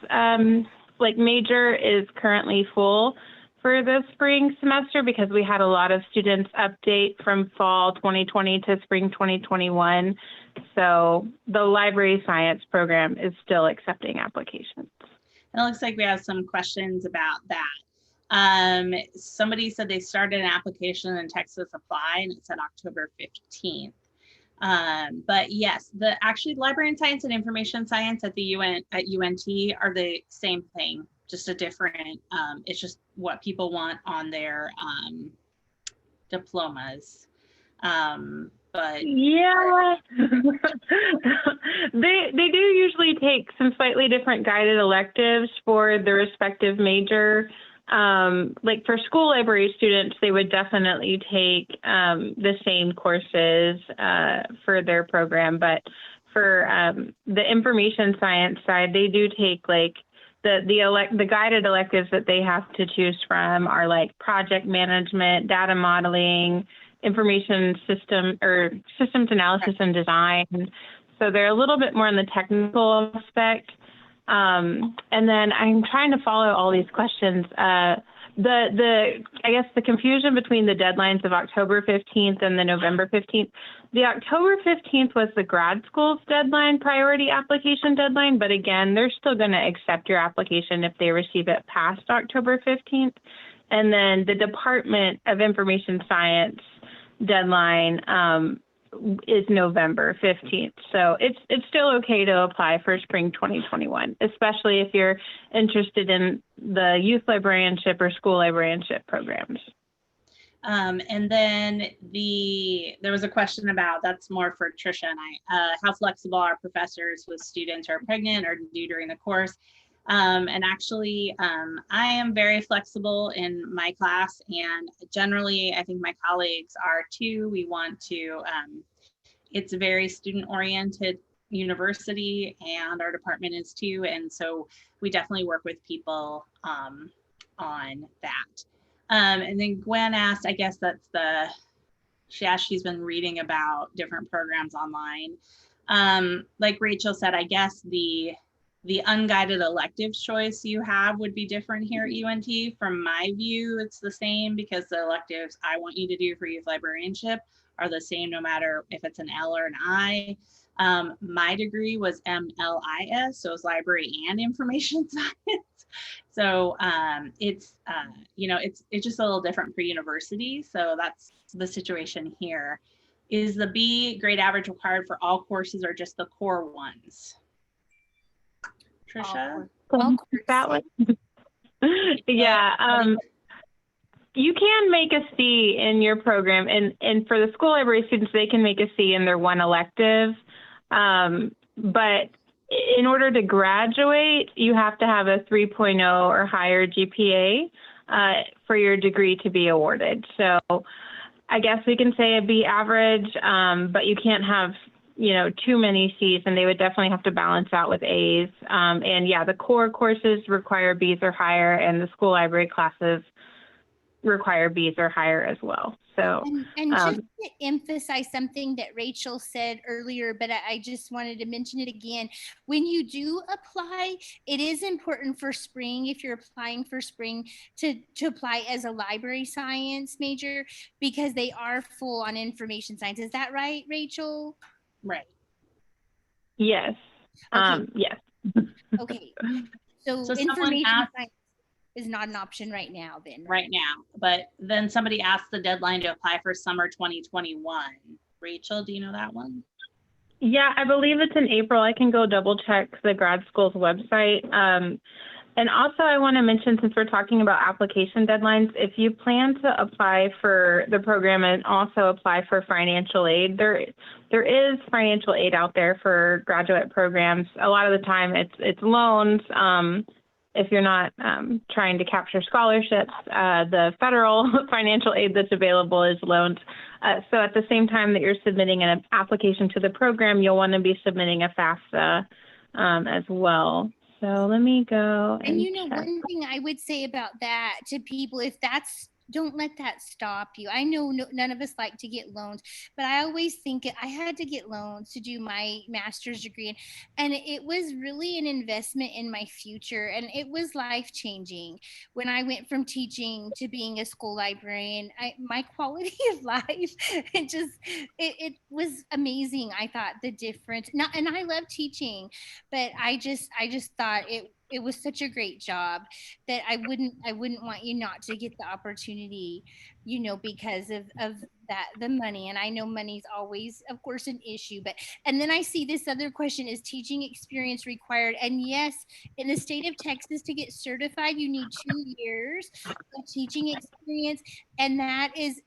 major is currently full for the spring semester because we had a lot of students update from fall 2020 to spring 2021. So the library science program is still accepting applications. It looks like we have some questions about that. Somebody said they started an application in Texas Apply, and it said October 15th. But yes, actually library science and information science at the UNT are the same thing, just a different, it's just what people want on their diplomas. But yeah, they do usually take some slightly different guided electives for the respective major. Like for school library students, they would definitely take the same courses for their program. But for the information science side, they do take like the guided electives that they have to choose from are like project management, data modeling, information systems analysis and design. So they're a little bit more on the technical aspect. And then I'm trying to follow all these questions. I guess the confusion between the deadlines of October 15th and the November 15th, the October 15th was the grad school's deadline, priority application deadline, but again, they're still going to accept your application if they receive it past October 15th. And then the Department of Information Science deadline is November 15th. So it's still okay to apply for spring 2021, especially if you're interested in the youth librarianship or school librarianship programs. And then there was a question about, that's more for Trisha and I, how flexible are professors with students who are pregnant or due during the course? And actually, I am very flexible in my class, and generally, I think my colleagues are too. We want to, it's a very student-oriented university, and our department is too. And so we definitely work with people on that. And then Gwen asked, I guess that's she asked, she's been reading about different programs online. Like Rachel said, I guess the unguided elective choice you have would be different here at UNT. From my view, it's the same, because the electives I want you to do for youth librarianship are the same no matter if it's an L or an I. My degree was MLIS, so it's library and information science. So it's just a little different for universities. So that's the situation here. Is the B grade average required for all courses or just the core ones? Trisha? That one. Yeah. You can make a C in your program, and for the school library students, they can make a C in their one elective. But in order to graduate, you have to have a 3.0 or higher GPA for your degree to be awarded. So I guess we can say a B average, but you can't have, too many C's, and they would definitely have to balance out with A's. And yeah, the core courses require B's or higher, and the school library classes require B's or higher as well. So and just to emphasize something that Rachel said earlier, but I just wanted to mention it again. When you do apply, it is important for spring, if you're applying for spring, to apply as a library science major, because they are full on information science. Is that right, Rachel? Right. Yes. Okay. Yes. Okay. So information science is not an option right now then. Right now, but then somebody asked the deadline to apply for summer 2021. Rachel, do you know that one? Yeah, I believe it's in April. I can go double check the grad school's website. And also I want to mention, since we're talking about application deadlines, if you plan to apply for the program and also apply for financial aid, there is financial aid out there for graduate programs. A lot of the time it's loans. If you're not trying to capture scholarships, the federal financial aid that's available is loans. So at the same time that you're submitting an application to the program, you'll want to be submitting a FAFSA as well. So let me go and check. One thing I would say about that to people, don't let that stop you. I know none of us like to get loans, but I always think I had to get loans to do my master's degree. And it was really an investment in my future. And it was life-changing. When I went from teaching to being a school librarian, my quality of life, it was amazing. I thought the difference. And I love teaching, but I just thought it was such a great job that I wouldn't want you not to get the opportunity, because of the money. And I know money's always, of course, an issue, and then I see this other question, is teaching experience required? And yes, in the state of Texas, to get certified, you need 2 years of teaching experience. And that is,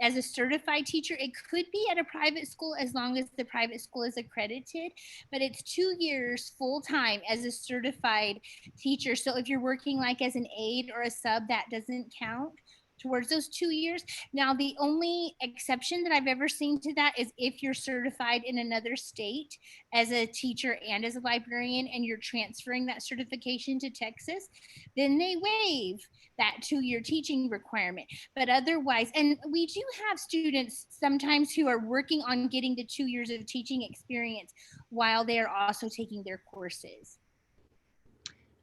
as a certified teacher, it could be at a private school as long as the private school is accredited, but it's 2 years full time as a certified teacher. So if you're working like as an aide or a sub, that doesn't count towards those 2 years. Now, the only exception that I've ever seen to that is if you're certified in another state as a teacher and as a librarian, and you're transferring that certification to Texas, then they waive that 2-year teaching requirement. But otherwise, and we do have students sometimes who are working on getting the 2 years of teaching experience while they are also taking their courses.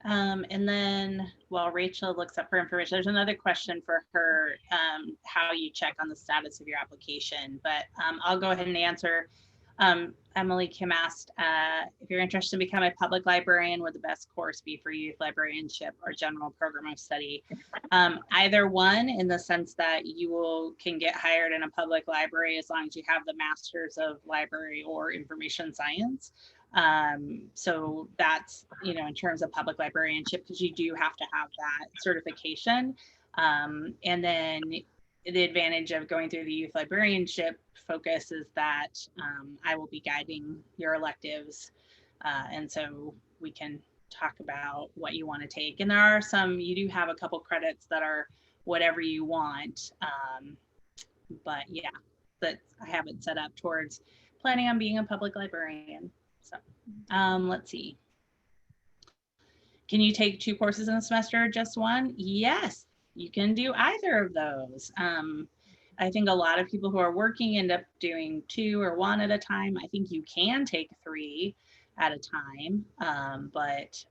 And then while Rachel looks up her information, there's another question for her, how you check on the status of your application, but I'll go ahead and answer. Emily Kim asked, if you're interested in becoming a public librarian, would the best course be for youth librarianship or general program of study? Either one, in the sense that you can get hired in a public library as long as you have the Masters of Library or Information Science. So that's, in terms of public librarianship, because you do have to have that certification. And then the advantage of going through the youth librarianship focus is that I will be guiding your electives. And so we can talk about what you want to take. And there are you do have a couple credits that are whatever you want. But yeah, I have it set up towards planning on being a public librarian. So let's see. Can you take 2 courses in a semester or just one? Yes, you can do either of those. I think a lot of people who are working end up doing 2 or 1 at a time. I think you can take 3 at a time, but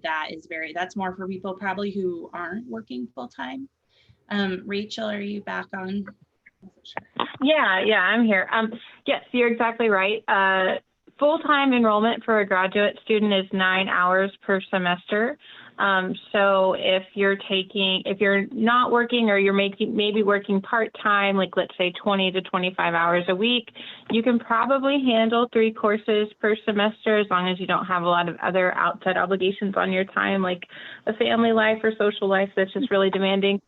that's more for people probably who aren't working full time. Rachel, are you back on? Yeah, I'm here. Yes, you're exactly right. Full-time enrollment for a graduate student is 9 hours per semester. So if you're not working, or you're maybe working part-time, like let's say 20 to 25 hours a week, you can probably handle 3 courses per semester, as long as you don't have a lot of other outside obligations on your time, like a family life or social life that's just really demanding.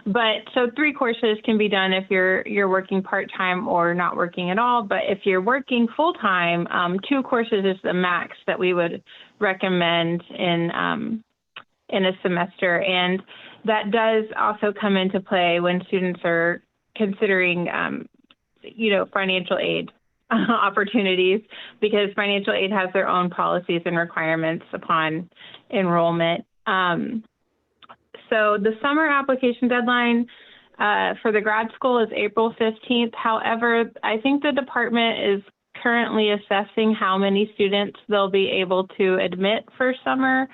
But so 3 courses can be done if you're working part-time or not working at all. But if you're working full-time, 2 courses is the max that we would recommend in a semester. And that does also come into play when students are considering financial aid opportunities, because financial aid has their own policies and requirements upon enrollment. So the summer application deadline for the grad school is April 15th. However, I think the department is currently assessing how many students they'll be able to admit for summer.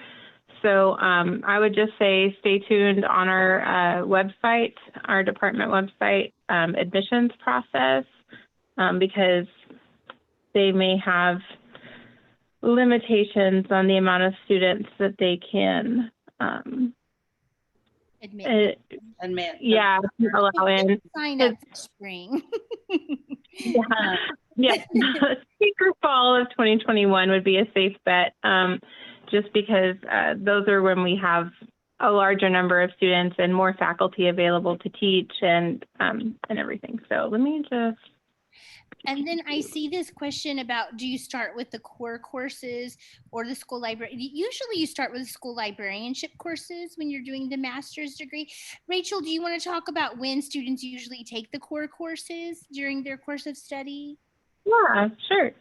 So I would just say stay tuned on our website, our department website, admissions process, because they may have limitations on the amount of students that they can admit. Yeah, allow in. Sign up for spring. Yeah. Spring or fall of 2021 would be a safe bet, just because those are when we have a larger number of students and more faculty available to teach and everything. So let me just. And then I see this question about, do you start with the core courses or the school library? Usually you start with the school librarianship courses when you're doing the master's degree. Rachel, do you want to talk about when students usually take the core courses during their course of study? Yeah, sure.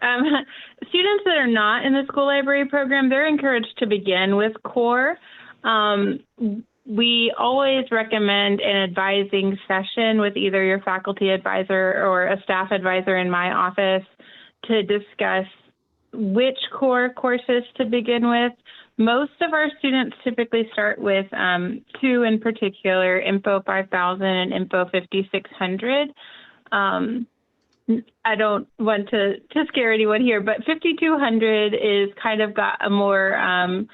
Students that are not in the school library program, they're encouraged to begin with core. We always recommend an advising session with either your faculty advisor or a staff advisor in my office to discuss which core courses to begin with. Most of our students typically start with 2 in particular, Info 5000 and Info 5600. I don't want to scare anyone here, but 5200 is kind of got a more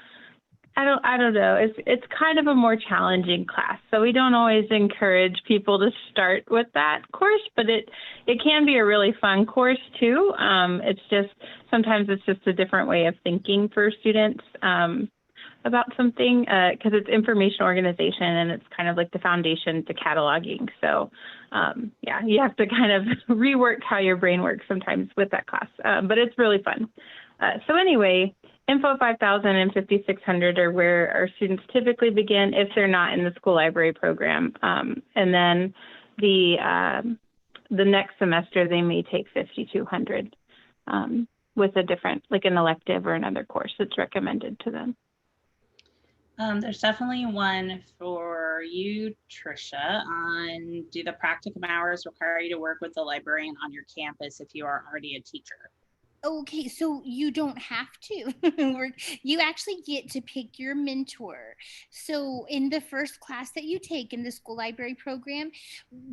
I don't know. It's kind of a more challenging class, so we don't always encourage people to start with that course. But it can be a really fun course too. It's just sometimes it's just a different way of thinking for students about something, because it's information organization and it's kind of like the foundation to cataloging. So yeah, you have to kind of rework how your brain works sometimes with that class, but it's really fun. So anyway, Info 5000 and 5600 are where our students typically begin if they're not in the school library program. And then the next semester, they may take 5200 with a different, like an elective or another course that's recommended to them. There's definitely one for you, Trisha, on do the practicum hours require you to work with the librarian on your campus if you are already a teacher? Okay, so you don't have to. You actually get to pick your mentor. So in the first class that you take in the school library program,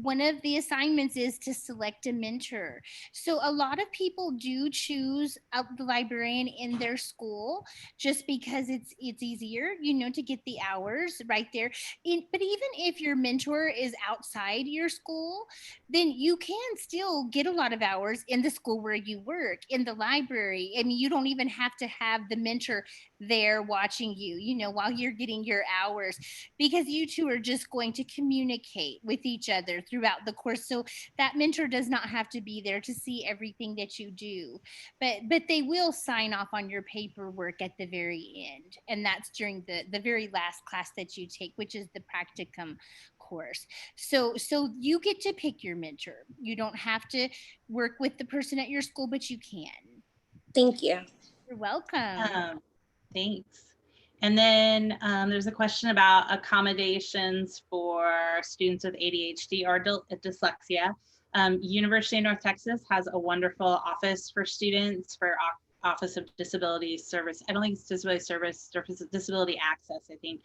one of the assignments is to select a mentor. So a lot of people do choose the librarian in their school just because it's easier, to get the hours right there. But even if your mentor is outside your school, then you can still get a lot of hours in the school where you work, in the library. I mean, you don't even have to have the mentor there watching you, while you're getting your hours, because you two are just going to communicate with each other throughout the course. So that mentor does not have to be there to see everything that you do, but they will sign off on your paperwork at the very end. And that's during the very last class that you take, which is the practicum course. So you get to pick your mentor. You don't have to work with the person at your school, but you can. Thank you. You're welcome. Thanks. And then there's a question about accommodations for students with ADHD or dyslexia. University of North Texas has a wonderful office for students for Office of Disability Service. I don't think it's Disability Service, Disability Access, I think.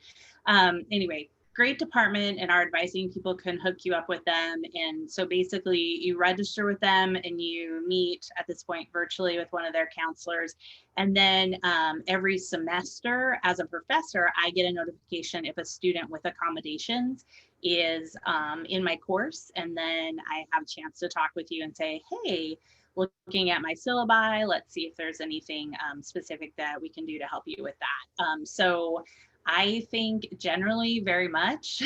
Anyway, great department, and our advising people can hook you up with them. And so basically you register with them and you meet at this point virtually with one of their counselors. And then every semester as a professor, I get a notification if a student with accommodations is in my course. And then I have a chance to talk with you and say, hey, looking at my syllabi, let's see if there's anything specific that we can do to help you with that. So I think generally very much,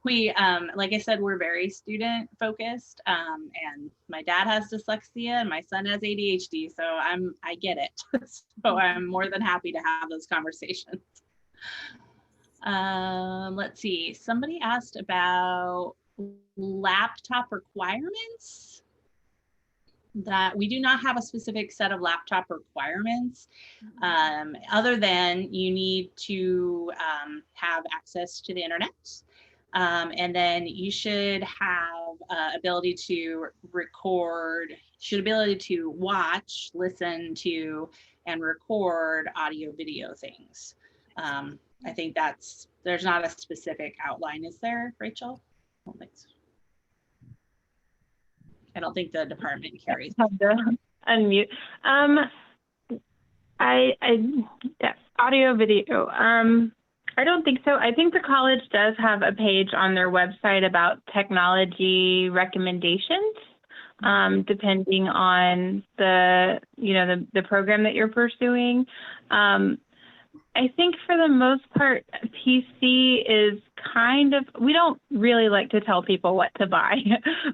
we like I said, we're very student focused, and my dad has dyslexia and my son has ADHD, so I get it. So I'm more than happy to have those conversations. Let's see, somebody asked about laptop requirements. That we do not have a specific set of laptop requirements, other than you need to have access to the internet. And then you should have ability to record, ability to watch, listen to, and record audio video things. I think there's not a specific outline, is there, Rachel? I don't think so. I don't think the department carries. Have to unmute. Yeah, audio, video. I don't think so. I think the college does have a page on their website about technology recommendations, depending on the program that you're pursuing. I think for the most part, PC is we don't really like to tell people what to buy,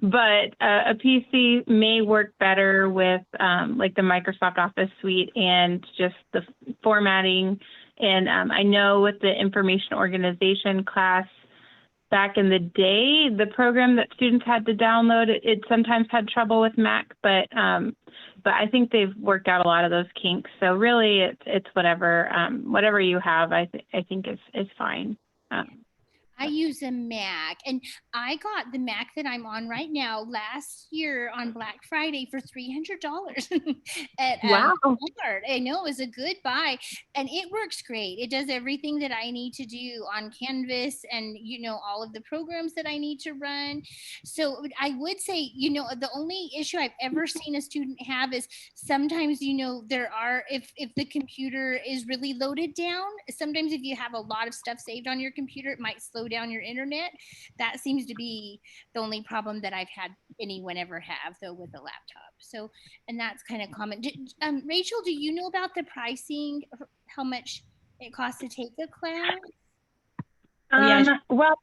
but a PC may work better with like the Microsoft Office suite and just the formatting. And I know with the information organization class back in the day, the program that students had to download, it sometimes had trouble with Mac, but I think they've worked out a lot of those kinks. So really, it's whatever you have, I think is fine. I use a Mac, and I got the Mac that I'm on right now last year on Black Friday for $300 at Walmart. I know, it was a good buy, and it works great. It does everything that I need to do on Canvas and, all of the programs that I need to run. So I would say, the only issue I've ever seen a student have is sometimes, there are, if the computer is really loaded down, sometimes if you have a lot of stuff saved on your computer, it might slow down your internet. That seems to be the only problem that I've had anyone ever have, though, with a laptop. So, and that's kind of common. Rachel, do you know about the pricing, how much it costs to take a class? Well,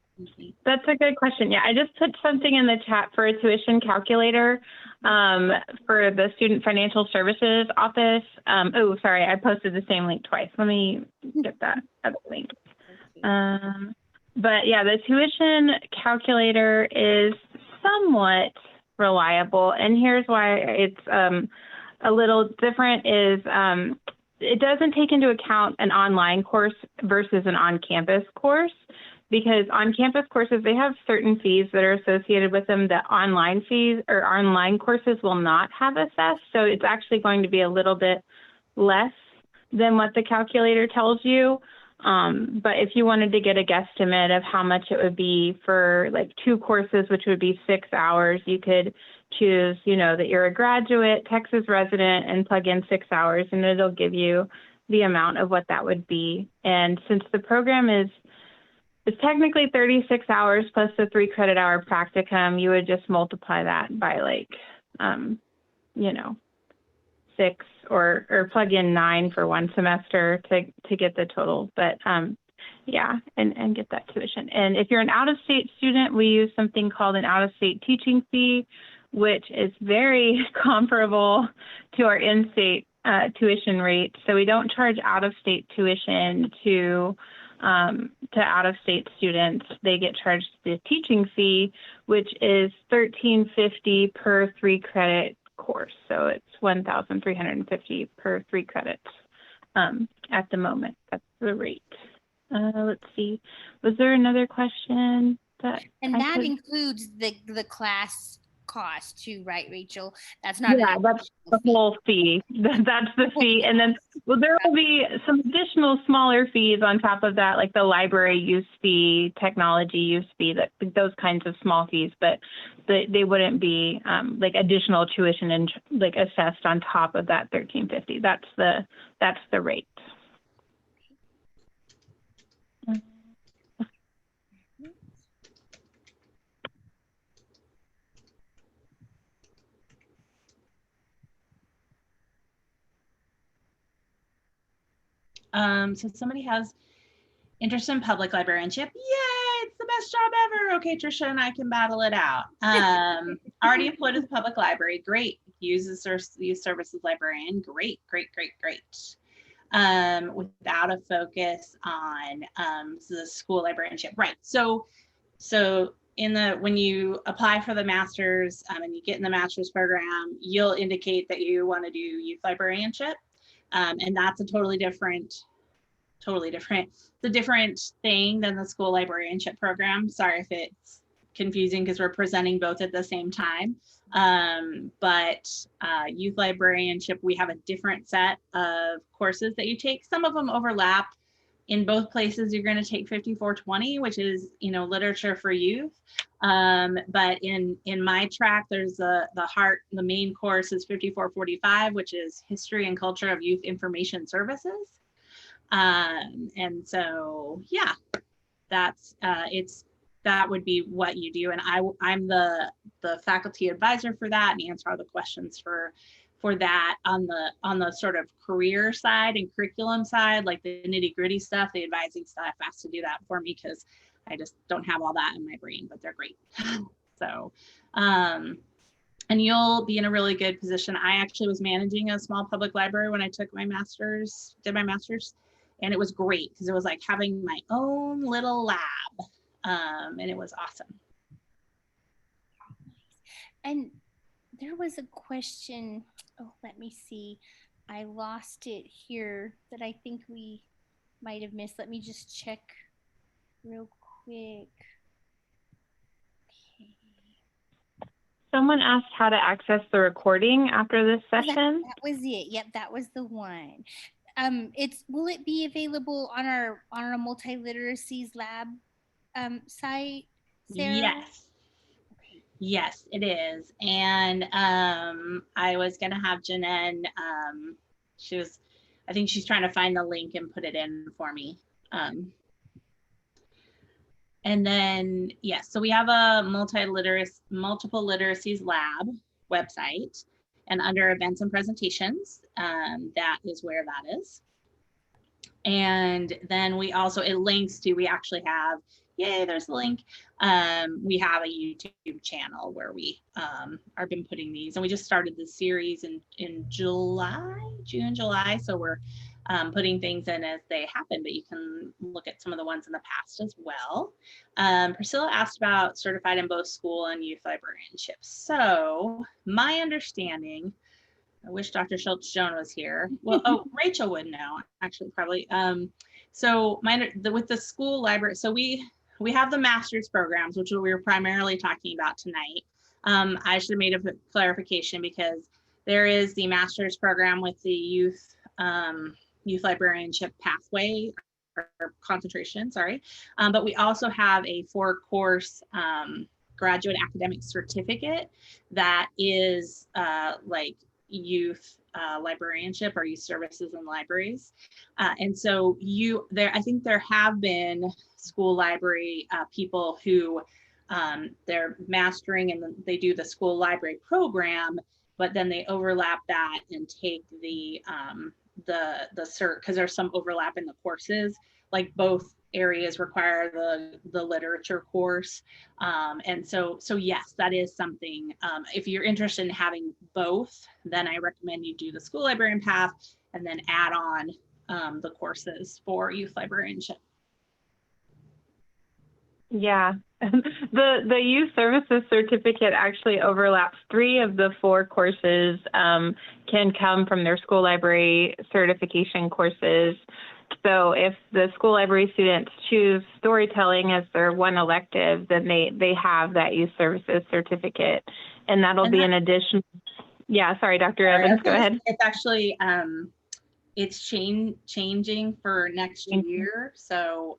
that's a good question. Yeah, I just put something in the chat for a tuition calculator for the Student Financial Services Office. Oh, sorry, I posted the same link twice. Let me get that other link. But yeah, the tuition calculator is somewhat reliable. And here's why it's a little different is it doesn't take into account an online course versus an on-campus course. because on-campus courses, they have certain fees that are associated with them that online fees or online courses will not have assessed. So it's actually going to be a little bit less than what the calculator tells you. But if you wanted to get a guesstimate of how much it would be for like 2 courses, which would be 6 hours, you could choose, you know, that you're a graduate, Texas resident, and plug in 6 hours, and it'll give you the amount of what that would be. And since the program is technically 36 hours plus the 3 credit hour practicum, you would just multiply that by like, you know, 6 or plug in 9 for 1 semester to get the total. But yeah, and get that tuition. And if you're an out-of-state student, we use something called an out-of-state teaching fee, which is very comparable to our in-state tuition rate. So we don't charge out-of-state tuition to out-of-state students. They get charged the teaching fee, which is $1,350 per 3 credit course. So it's $1,350 per 3 credits at the moment. That's the rate. Let's see. Was there another question? That includes the class cost too, right, Rachel? That's not. Yeah, that's the whole fee. That's the fee. And then, well, there will be some additional smaller fees on top of that, like the library use fee, technology use fee, those kinds of small fees, but they wouldn't be like additional tuition and like assessed on top of that $1,350. That's the rate. So somebody has interest in public librarianship. Yay, it's the best job ever. Okay, Trisha and I can battle it out. Already employed at the public library. Great. Use services librarian. Great. Without a focus on the school librarianship. Right. So when you apply for the master's and you get in the master's program, you'll indicate that you want to do youth librarianship. And that's a totally different, it's a different thing than the school librarianship program. Sorry if it's confusing because we're presenting both at the same time. But youth librarianship, we have a different set of courses that you take. Some of them overlap. In both places, you're going to take 5420, which is, you know, literature for youth. But in my track, there's the main course is 5445, which is history and culture of youth information services. And so, yeah, that would be what you do. And I'm the faculty advisor for that and answer all the questions for that on the sort of career side and curriculum side, like the nitty-gritty stuff. The advising staff has to do that for me because I just don't have all that in my brain, but they're great. So, and you'll be in a really good position. I actually was managing a small public library when I took my master's, and it was great because it was like having my own little lab, and it was awesome. And there was a question, oh, let me see. I lost it here that I think we might have missed. Let me just check real quick. Okay. Someone asked how to access the recording after this session. That was it. Yep, that was the one. Will it be available on our multiliteracies lab site, Sarah? Yes. Yes, it is. And I was going to have Janen, I think she's trying to find the link and put it in for me. And then, yes, so we have a multiple literacies lab website, and under events and presentations, that is where that is. And then we also, it links to, we actually have, yay, there's the link. We have a YouTube channel where we are been putting these, and we just started this series in June, July. So we're putting things in as they happen, but you can look at some of the ones in the past as well. Priscilla asked about certified in both school and youth librarianship. So my understanding, I wish Dr. Schultz-Jones was here. Well, oh, Rachel would know, actually, probably. So with the school library, so we we have the master's programs, which we were primarily talking about tonight. I should have made a clarification because there is the master's program with the youth librarianship pathway or concentration, sorry. But we also have a 4-course graduate academic certificate that is like youth librarianship or youth services in libraries. And so I think there have been school library people who they're mastering and they do the school library program, but then they overlap that and take the cert, because there's some overlap in the courses. Like both areas require the literature course. And so yes, that is something, if you're interested in having both, then I recommend you do the school librarian path and then add on the courses for youth librarianship. Yeah, the youth services certificate actually overlaps 3 of the 4 courses, can come from their school library certification courses. So if the school library students choose storytelling as their one elective, then they have that youth services certificate, and that'll be an additional. Yeah, sorry, Dr. Evans, go ahead. It's actually it's changing for next year. So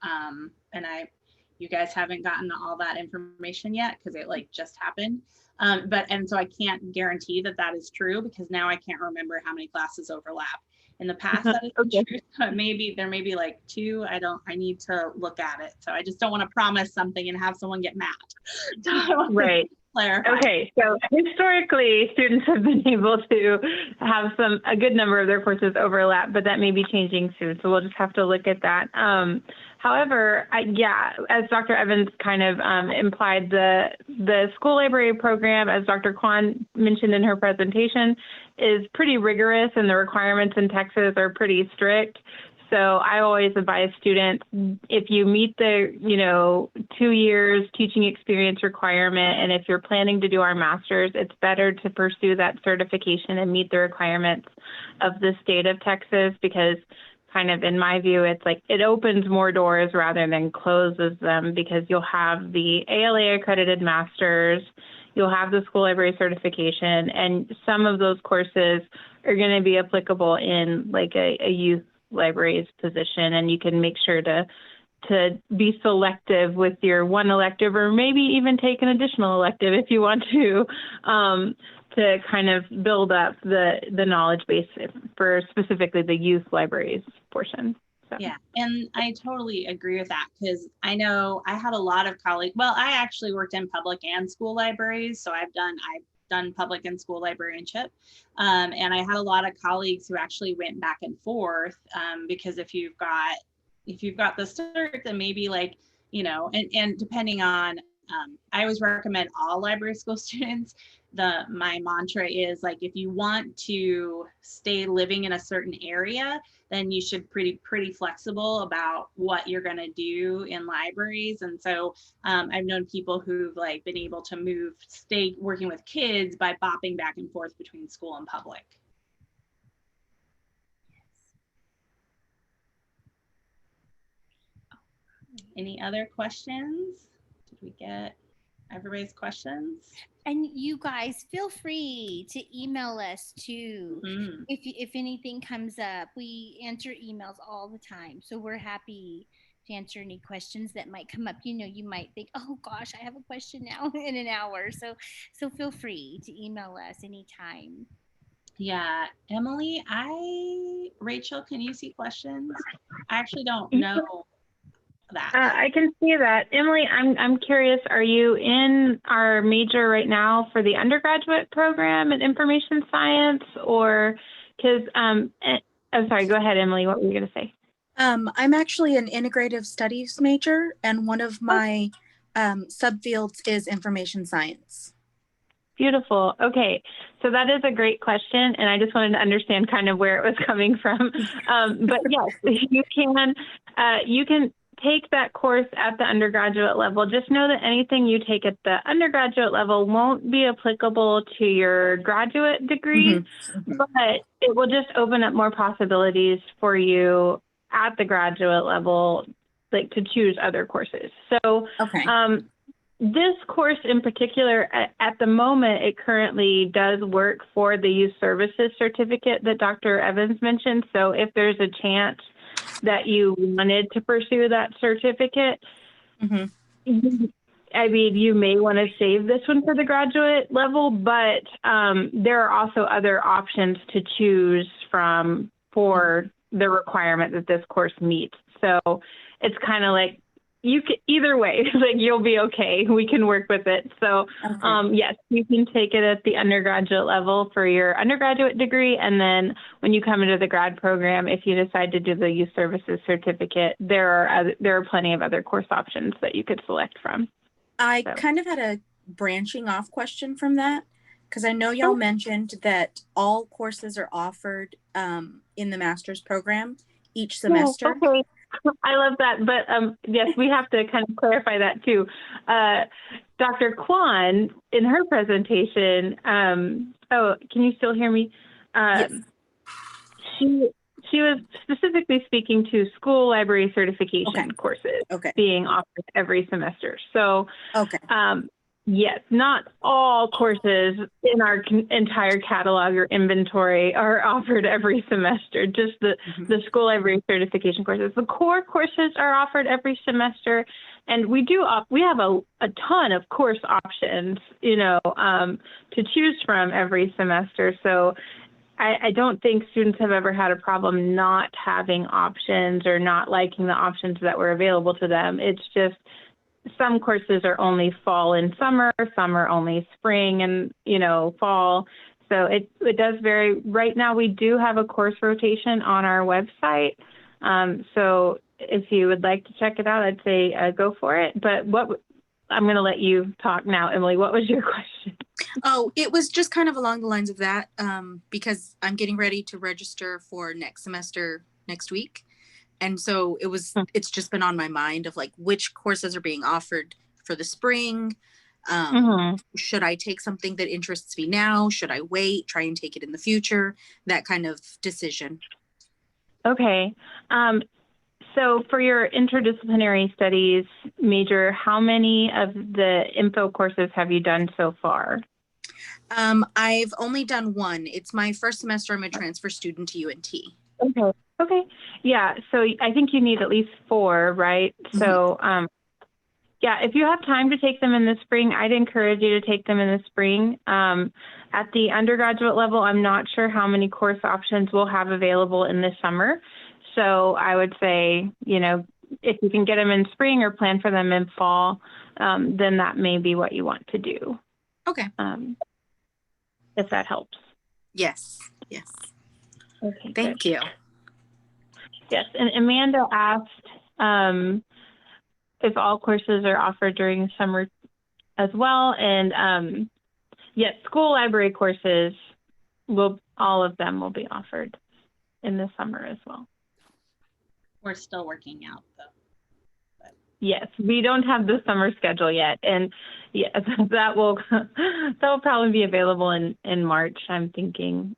you guys haven't gotten all that information yet because it like just happened. And so I can't guarantee that that is true because now I can't remember how many classes overlap. In the past, that is Okay. true. But maybe there may be like 2. I need to look at it. So I just don't want to promise something and have someone get mad. So Right. Clarify. Okay, so historically, students have been able to have a good number of their courses overlap, but that may be changing soon. So we'll just have to look at that. However, as Dr. Evans kind of implied, the school library program, as Dr. Kwan mentioned in her presentation, is pretty rigorous, and the requirements in Texas are pretty strict. So I always advise students, if you meet the 2 years teaching experience requirement, and if you're planning to do our master's, it's better to pursue that certification and meet the requirements of the state of Texas, because kind of in my view, it's like it opens more doors rather than closes them, because you'll have the ALA-accredited master's, you'll have the school library certification, and some of those courses are going to be applicable in like a youth library's position, and you can make sure to be selective with your one elective, or maybe even take an additional elective if you want to kind of build up the knowledge base for specifically the youth libraries portion. So. Yeah, and I totally agree with that, because I know I had a lot of colleagues. Well, I actually worked in public and school libraries, so I've done public and school librarianship, and I had a lot of colleagues who actually went back and forth, because if you've got the cert, then maybe like and depending on I always recommend all library school students. My mantra is like, if you want to stay living in a certain area, then you should pretty flexible about what you're going to do in libraries. And so I've known people who've like been able to stay working with kids by bopping back and forth between school and public. Any other questions? Did we get everybody's questions? And you guys feel free to email us too. Mm-hmm. If anything comes up, we answer emails all the time. So we're happy to answer any questions that might come up. You might think, oh gosh, I have a question now in an hour. So feel free to email us anytime. Yeah, Emily, Rachel, can you see questions? I actually don't know that. I can see that. Emily, I'm curious, are you in our major right now for the undergraduate program in information science, or because I'm sorry, go ahead, Emily, what were you going to say? I'm actually an integrative studies major, and one of my subfields is information science. Beautiful. Okay, so that is a great question, and I just wanted to understand kind of where it was coming from. But yes, you can take that course at the undergraduate level. Just know that anything you take at the undergraduate level won't be applicable to your graduate degree, but it will just open up more possibilities for you at the graduate level like to choose other courses. So Okay. this course in particular, at the moment, it currently does work for the youth services certificate that Dr. Evans mentioned. So if there's a chance that you wanted to pursue that certificate, I mean, you may want to save this one for the graduate level, but there are also other options to choose from for the requirement that this course meets. So it's kind of like, you can, either way, like you'll be okay. We can work with it. So yes, you can take it at the undergraduate level for your undergraduate degree. And then when you come into the grad program, if you decide to do the youth services certificate, there are plenty of other course options that you could select from. I kind of had a branching off question from that, because I know y'all mentioned that all courses are offered in the master's program each semester. Okay. I love that. But yes, we have to kind of clarify that too. Dr. Kwan, in her presentation, oh, can you still hear me? Yes. She was specifically speaking to school library certification courses being offered every semester. So yes, not all courses in our entire catalog or inventory are offered every semester, just the school library certification courses. The core courses are offered every semester, and we have a ton of course options, to choose from every semester. So I don't think students have ever had a problem not having options or not liking the options that were available to them. It's just some courses are only fall and summer, some are only spring and, fall. So it does vary. Right now, we do have a course rotation on our website. So if you would like to check it out, I'd say go for it. But I'm going to let you talk now, Emily. What was your question? Oh, it was just kind of along the lines of that, because I'm getting ready to register for next semester next week. And so it's just been on my mind of like, which courses are being offered for the spring? Should I take something that interests me now? Should I wait, try and take it in the future? That kind of decision. Okay. So for your interdisciplinary studies major, how many of the info courses have you done so far? I've only done one. It's my first semester. I'm a transfer student to UNT. Okay. Yeah. So I think you need at least 4, right? So, yeah, if you have time to take them in the spring, I'd encourage you to take them in the spring. At the undergraduate level, I'm not sure how many course options we'll have available in the summer. So I would say, if you can get them in spring or plan for them in fall, then that may be what you want to do. Okay. If that helps. Yes. Okay. Thank you. Yes, and Amanda asked if all courses are offered during the summer as well. And yes, school library courses, all of them will be offered in the summer as well. We're still working out though. Yes, we don't have the summer schedule yet. And yes, that will probably be available in March, I'm thinking,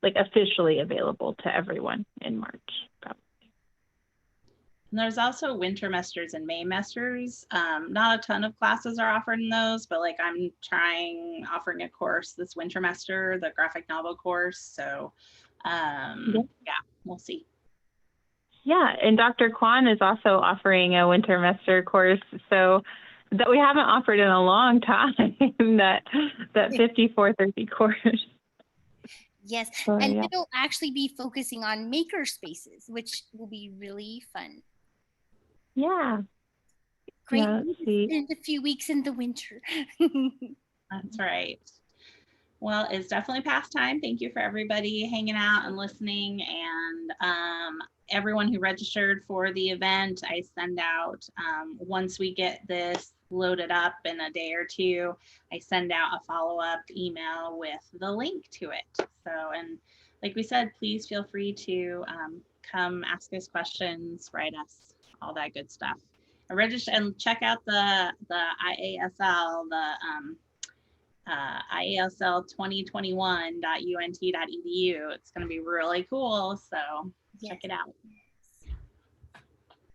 like officially available to everyone in March, probably. And there's also wintermesters and Maymesters. Not a ton of classes are offered in those, but like I'm offering a course this wintermester, the graphic novel course. So yeah, we'll see. Yeah, and Dr. Kwan is also offering a wintermester course, so that we haven't offered in a long time, that 5430 course. Yes, and it'll actually be focusing on maker spaces, which will be really fun. Yeah. Great. In a few weeks in the winter. That's right. Well, it's definitely past time. Thank you for everybody hanging out and listening. And everyone who registered for the event, I send out, once we get this loaded up in a day or two, I send out a follow-up email with the link to it. So, and like we said, please feel free to come ask us questions, write us, all that good stuff. And register and check out the IASL, IASL2021.unt.edu. It's going to be really cool. So check it out.